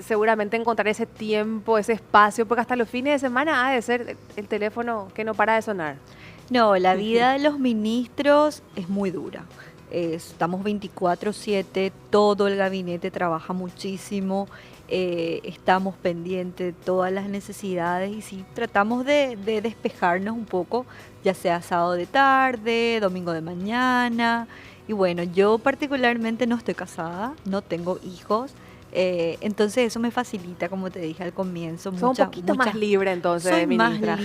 Seguramente encontrar ese tiempo, ese espacio, porque hasta los fines de semana ha de ser el teléfono que no para de sonar. No, la vida de los ministros es muy dura. Estamos 24/7, todo el gabinete trabaja muchísimo, estamos pendientes de todas las necesidades y sí, tratamos de despejarnos un poco, ya sea sábado de tarde, domingo de mañana. Y bueno, yo particularmente no estoy casada, no tengo hijos, entonces eso me facilita, como te dije al comienzo. Soy un poquito más libre entonces, soy ministra.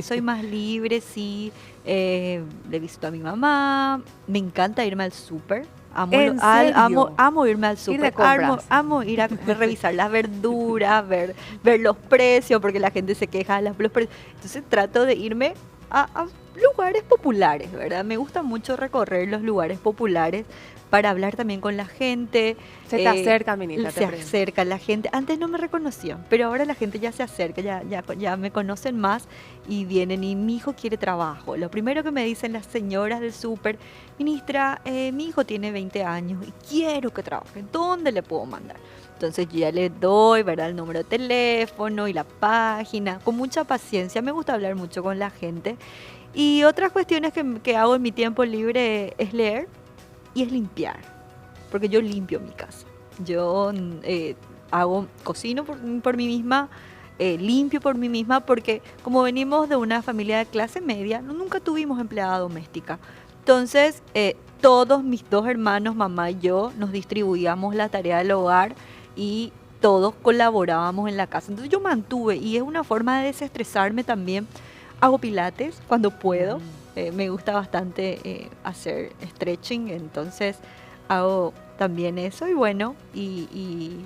Soy más libre, sí. Le visito a mi mamá, me encanta irme al súper. Amo irme al súper, amo ir a revisar las verduras, ver los precios, porque la gente se queja de los precios. Entonces trato de irme a lugares populares, ¿verdad? Me gusta mucho recorrer los lugares populares para hablar también con la gente. Se te acerca, ministra. Se acerca la gente. Antes no me reconocían, pero ahora la gente ya se acerca, ya me conocen más y vienen. Y mi hijo quiere trabajo. Lo primero que me dicen las señoras del súper: ministra, mi hijo tiene 20 años y quiero que trabaje. ¿Dónde le puedo mandar? Entonces yo ya le doy, ¿verdad?, el número de teléfono y la página. Con mucha paciencia, me gusta hablar mucho con la gente. Y otras cuestiones que hago en mi tiempo libre es leer y es limpiar, porque yo limpio mi casa. Yo cocino por mí misma, limpio por mí misma, porque como venimos de una familia de clase media, nunca tuvimos empleada doméstica. Entonces, todos mis 2 hermanos, mamá y yo, nos distribuíamos la tarea del hogar y todos colaborábamos en la casa. Entonces yo mantuve, y es una forma de desestresarme también. Hago pilates cuando puedo. Me gusta bastante hacer stretching, entonces hago también eso. Y bueno, y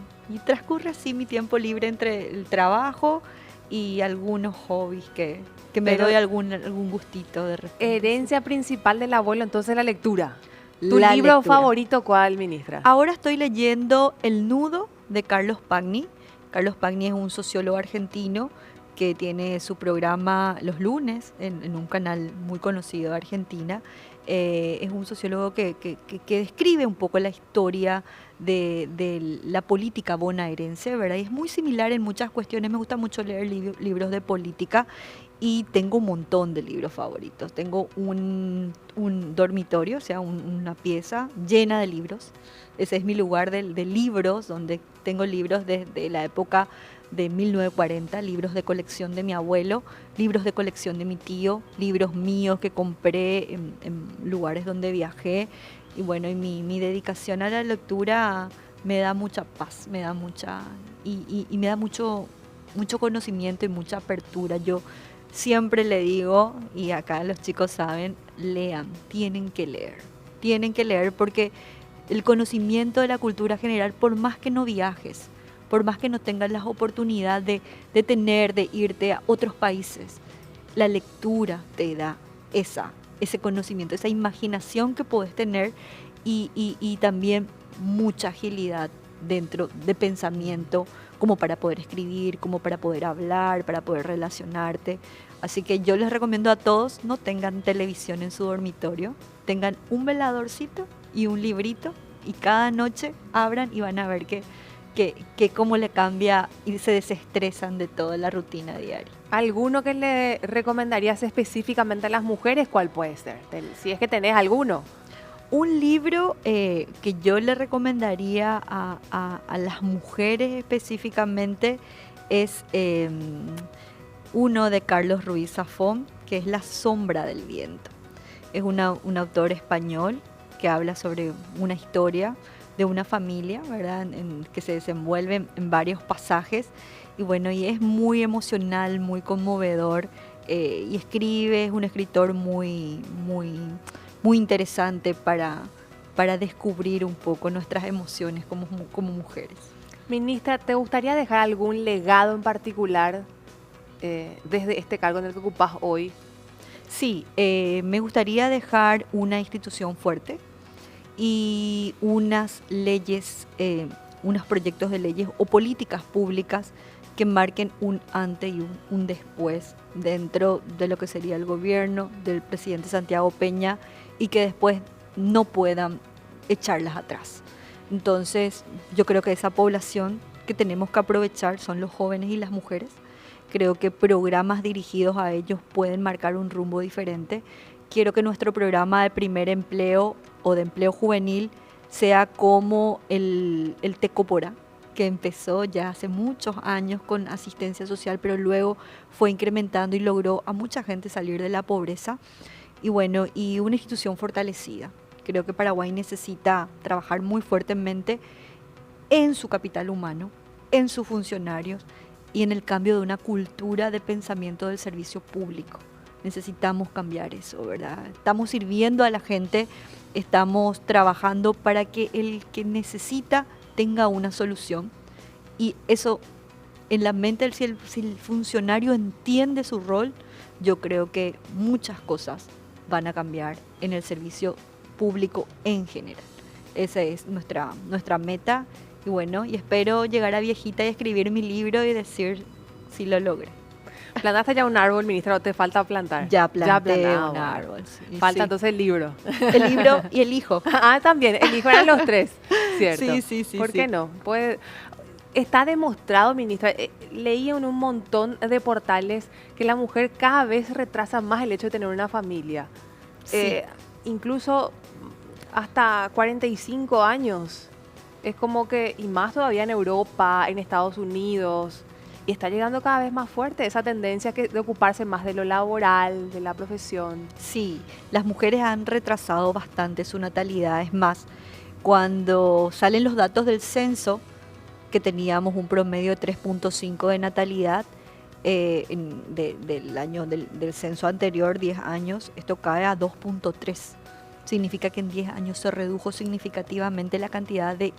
transcurre así mi tiempo libre entre el trabajo y algunos hobbies que me doy algún gustito de repente. Herencia principal del abuelo, entonces la lectura. ¿Tu La libro lectura. favorito cuál, ministra? Ahora estoy leyendo El nudo de Carlos Pagni. Carlos Pagni es un sociólogo argentino que tiene su programa los lunes en un canal muy conocido de Argentina. Es un sociólogo que describe un poco la historia de la política bonaerense, ¿verdad? Y es muy similar en muchas cuestiones. Me gusta mucho leer libros de política y tengo un montón de libros favoritos. Tengo un dormitorio, o sea, una pieza llena de libros. Ese es mi lugar de libros, donde tengo libros desde la época de 1940, libros de colección de mi abuelo, libros de colección de mi tío, libros míos que compré en lugares donde viajé. Y bueno, y mi dedicación a la lectura me da mucha paz, me da y me da mucho conocimiento y mucha apertura. Yo siempre le digo, y acá los chicos saben, lean, tienen que leer porque el conocimiento de la cultura general, por más que no viajes, por más que no tengas la oportunidad de irte a otros países, la lectura te da ese conocimiento, esa imaginación que puedes tener y también mucha agilidad dentro de pensamiento, como para poder escribir, como para poder hablar, para poder relacionarte. Así que yo les recomiendo a todos, no tengan televisión en su dormitorio, tengan un veladorcito y un librito y cada noche abran y van a ver que cómo le cambia y se desestresan de toda la rutina diaria. ¿Alguno que le recomendarías específicamente a las mujeres? ¿Cuál puede ser? Si es que tenés alguno. Un libro que yo le recomendaría a las mujeres específicamente es uno de Carlos Ruiz Zafón, que es La sombra del viento. Es un autor español que habla sobre una historia de una familia, ¿verdad?, que se desenvuelve en varios pasajes. Y bueno, y es muy emocional, muy conmovedor. Y es un escritor muy interesante para descubrir un poco nuestras emociones como mujeres. Ministra, ¿te gustaría dejar algún legado en particular desde este cargo en el que ocupás hoy? Sí, me gustaría dejar una institución fuerte y unas leyes, unos proyectos de leyes o políticas públicas que marquen un antes y un después dentro de lo que sería el gobierno del presidente Santiago Peña y que después no puedan echarlas atrás. Entonces, yo creo que esa población que tenemos que aprovechar son los jóvenes y las mujeres. Creo que programas dirigidos a ellos pueden marcar un rumbo diferente. Quiero que nuestro programa de primer empleo o de empleo juvenil sea como el Tecopora, que empezó ya hace muchos años con asistencia social, pero luego fue incrementando y logró a mucha gente salir de la pobreza. Y bueno, y una institución fortalecida. Creo que Paraguay necesita trabajar muy fuertemente en su capital humano, en sus funcionarios y en el cambio de una cultura de pensamiento del servicio público. Necesitamos cambiar eso, ¿verdad? Estamos sirviendo a la gente, estamos trabajando para que el que necesita tenga una solución. Y eso, en la mente, si el funcionario entiende su rol, yo creo que muchas cosas van a cambiar en el servicio público en general. esa es nuestra meta. Y bueno, y espero llegar a viejita y escribir mi libro y decir si lo logré. ¿Plantaste ya un árbol, ministra, o te falta plantar? Ya planté un bueno. árbol. Sí, Falta sí. entonces el libro. El libro y el hijo. Ah, también, el hijo eran los tres, ¿cierto? Sí. ¿Por qué no? Pues, está demostrado, ministra, leí en un montón de portales que la mujer cada vez retrasa más el hecho de tener una familia. Sí. Incluso hasta 45 años. Es como que, y más todavía en Europa, en Estados Unidos, y está llegando cada vez más fuerte esa tendencia de ocuparse más de lo laboral, de la profesión. Sí, las mujeres han retrasado bastante su natalidad. Es más, cuando salen los datos del censo, que teníamos un promedio de 3.5 de natalidad del año del censo anterior, 10 años, esto cae a 2.3. Significa que en 10 años se redujo significativamente la cantidad de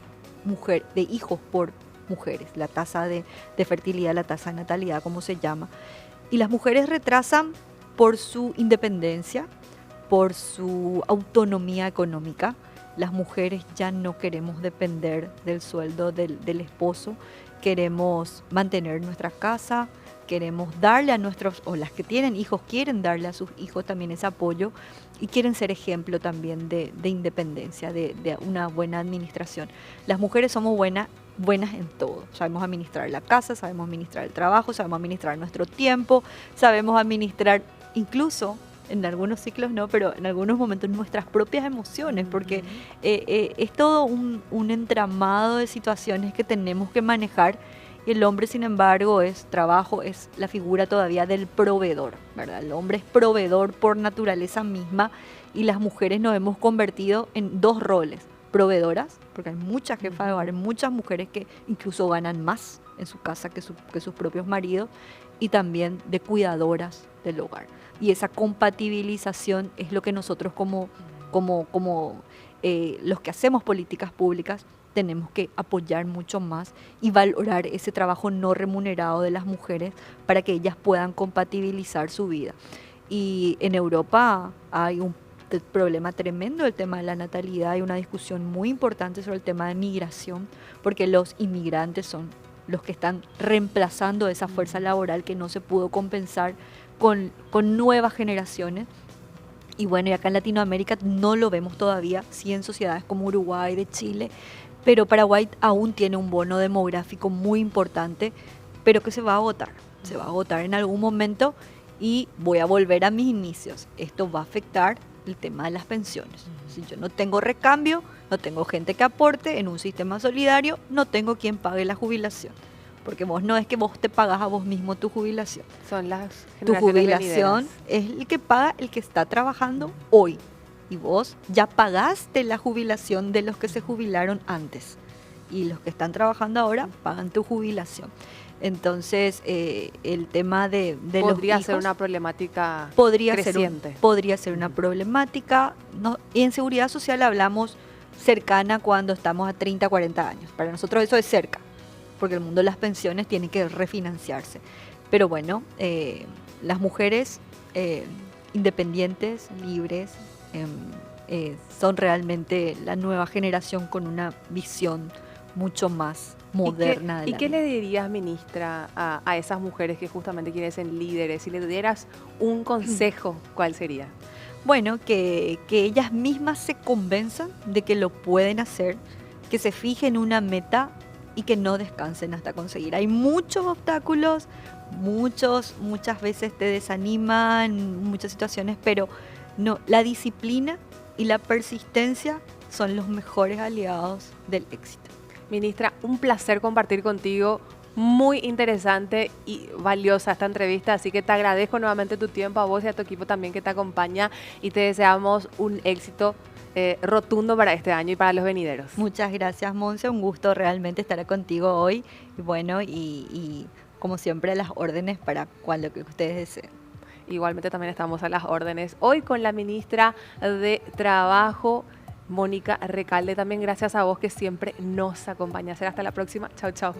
hijos por mujeres, la tasa de fertilidad, la tasa de natalidad, como se llama. Y las mujeres retrasan por su independencia, por su autonomía económica. Las mujeres ya no queremos depender del sueldo del esposo, queremos mantener nuestra casa, queremos darle a nuestros, o las que tienen hijos quieren darle a sus hijos también ese apoyo y quieren ser ejemplo también de independencia, de una buena administración. Las mujeres somos buenas en todo. Sabemos administrar la casa, sabemos administrar el trabajo, sabemos administrar nuestro tiempo, sabemos administrar incluso, en algunos ciclos no, pero en algunos momentos nuestras propias emociones, porque es todo un entramado de situaciones que tenemos que manejar. Y el hombre, sin embargo, es la figura todavía del proveedor, ¿verdad? El hombre es proveedor por naturaleza misma y las mujeres nos hemos convertido en dos roles. Proveedoras, porque hay muchas jefas de hogar, hay muchas mujeres que incluso ganan más en su casa que sus propios maridos, y también de cuidadoras del hogar. Y esa compatibilización es lo que nosotros como los que hacemos políticas públicas tenemos que apoyar mucho más y valorar ese trabajo no remunerado de las mujeres para que ellas puedan compatibilizar su vida. Y en Europa hay un problema tremendo el tema de la natalidad, hay una discusión muy importante sobre el tema de migración, porque los inmigrantes son los que están reemplazando esa fuerza laboral que no se pudo compensar con nuevas generaciones. Y bueno, y acá en Latinoamérica no lo vemos todavía, sí en sociedades como Uruguay, de Chile, pero Paraguay aún tiene un bono demográfico muy importante, pero que se va a agotar en algún momento. Y voy a volver a mis inicios, esto va a afectar el tema de las pensiones. Si yo no tengo recambio, no tengo gente que aporte en un sistema solidario, no tengo quien pague la jubilación. Porque vos no es que vos te pagas a vos mismo tu jubilación. Son las Tu generaciones jubilación venideras. es el que paga el que está trabajando hoy. Y vos ya pagaste la jubilación de los que se jubilaron antes. Y los que están trabajando ahora pagan tu jubilación. Entonces, el tema de los hijos Podría ser una problemática creciente. Podría ser una problemática. No, y en seguridad social hablamos cercana cuando estamos a 30, 40 años. Para nosotros eso es cerca, porque el mundo de las pensiones tiene que refinanciarse. Pero bueno, las mujeres independientes, libres, son realmente la nueva generación con una visión mucho más moderna. ¿Y qué le dirías, ministra, a esas mujeres que justamente quieren ser líderes? Si le dieras un consejo, ¿cuál sería? Bueno, que ellas mismas se convenzan de que lo pueden hacer, que se fijen una meta y que no descansen hasta conseguir. Hay muchos obstáculos, muchas veces te desaniman, muchas situaciones, pero no, la disciplina y la persistencia son los mejores aliados del éxito. Ministra, un placer compartir contigo. Muy interesante y valiosa esta entrevista, así que te agradezco nuevamente tu tiempo, a vos y a tu equipo también que te acompaña, y te deseamos un éxito rotundo para este año y para los venideros. Muchas gracias, Monse, un gusto realmente estar contigo hoy, y bueno, y como siempre a las órdenes para cuando que ustedes deseen. Igualmente también estamos a las órdenes hoy con la ministra de Trabajo, Mónica Recalde. También gracias a vos que siempre nos acompañas. Hasta la próxima. Chau, chau.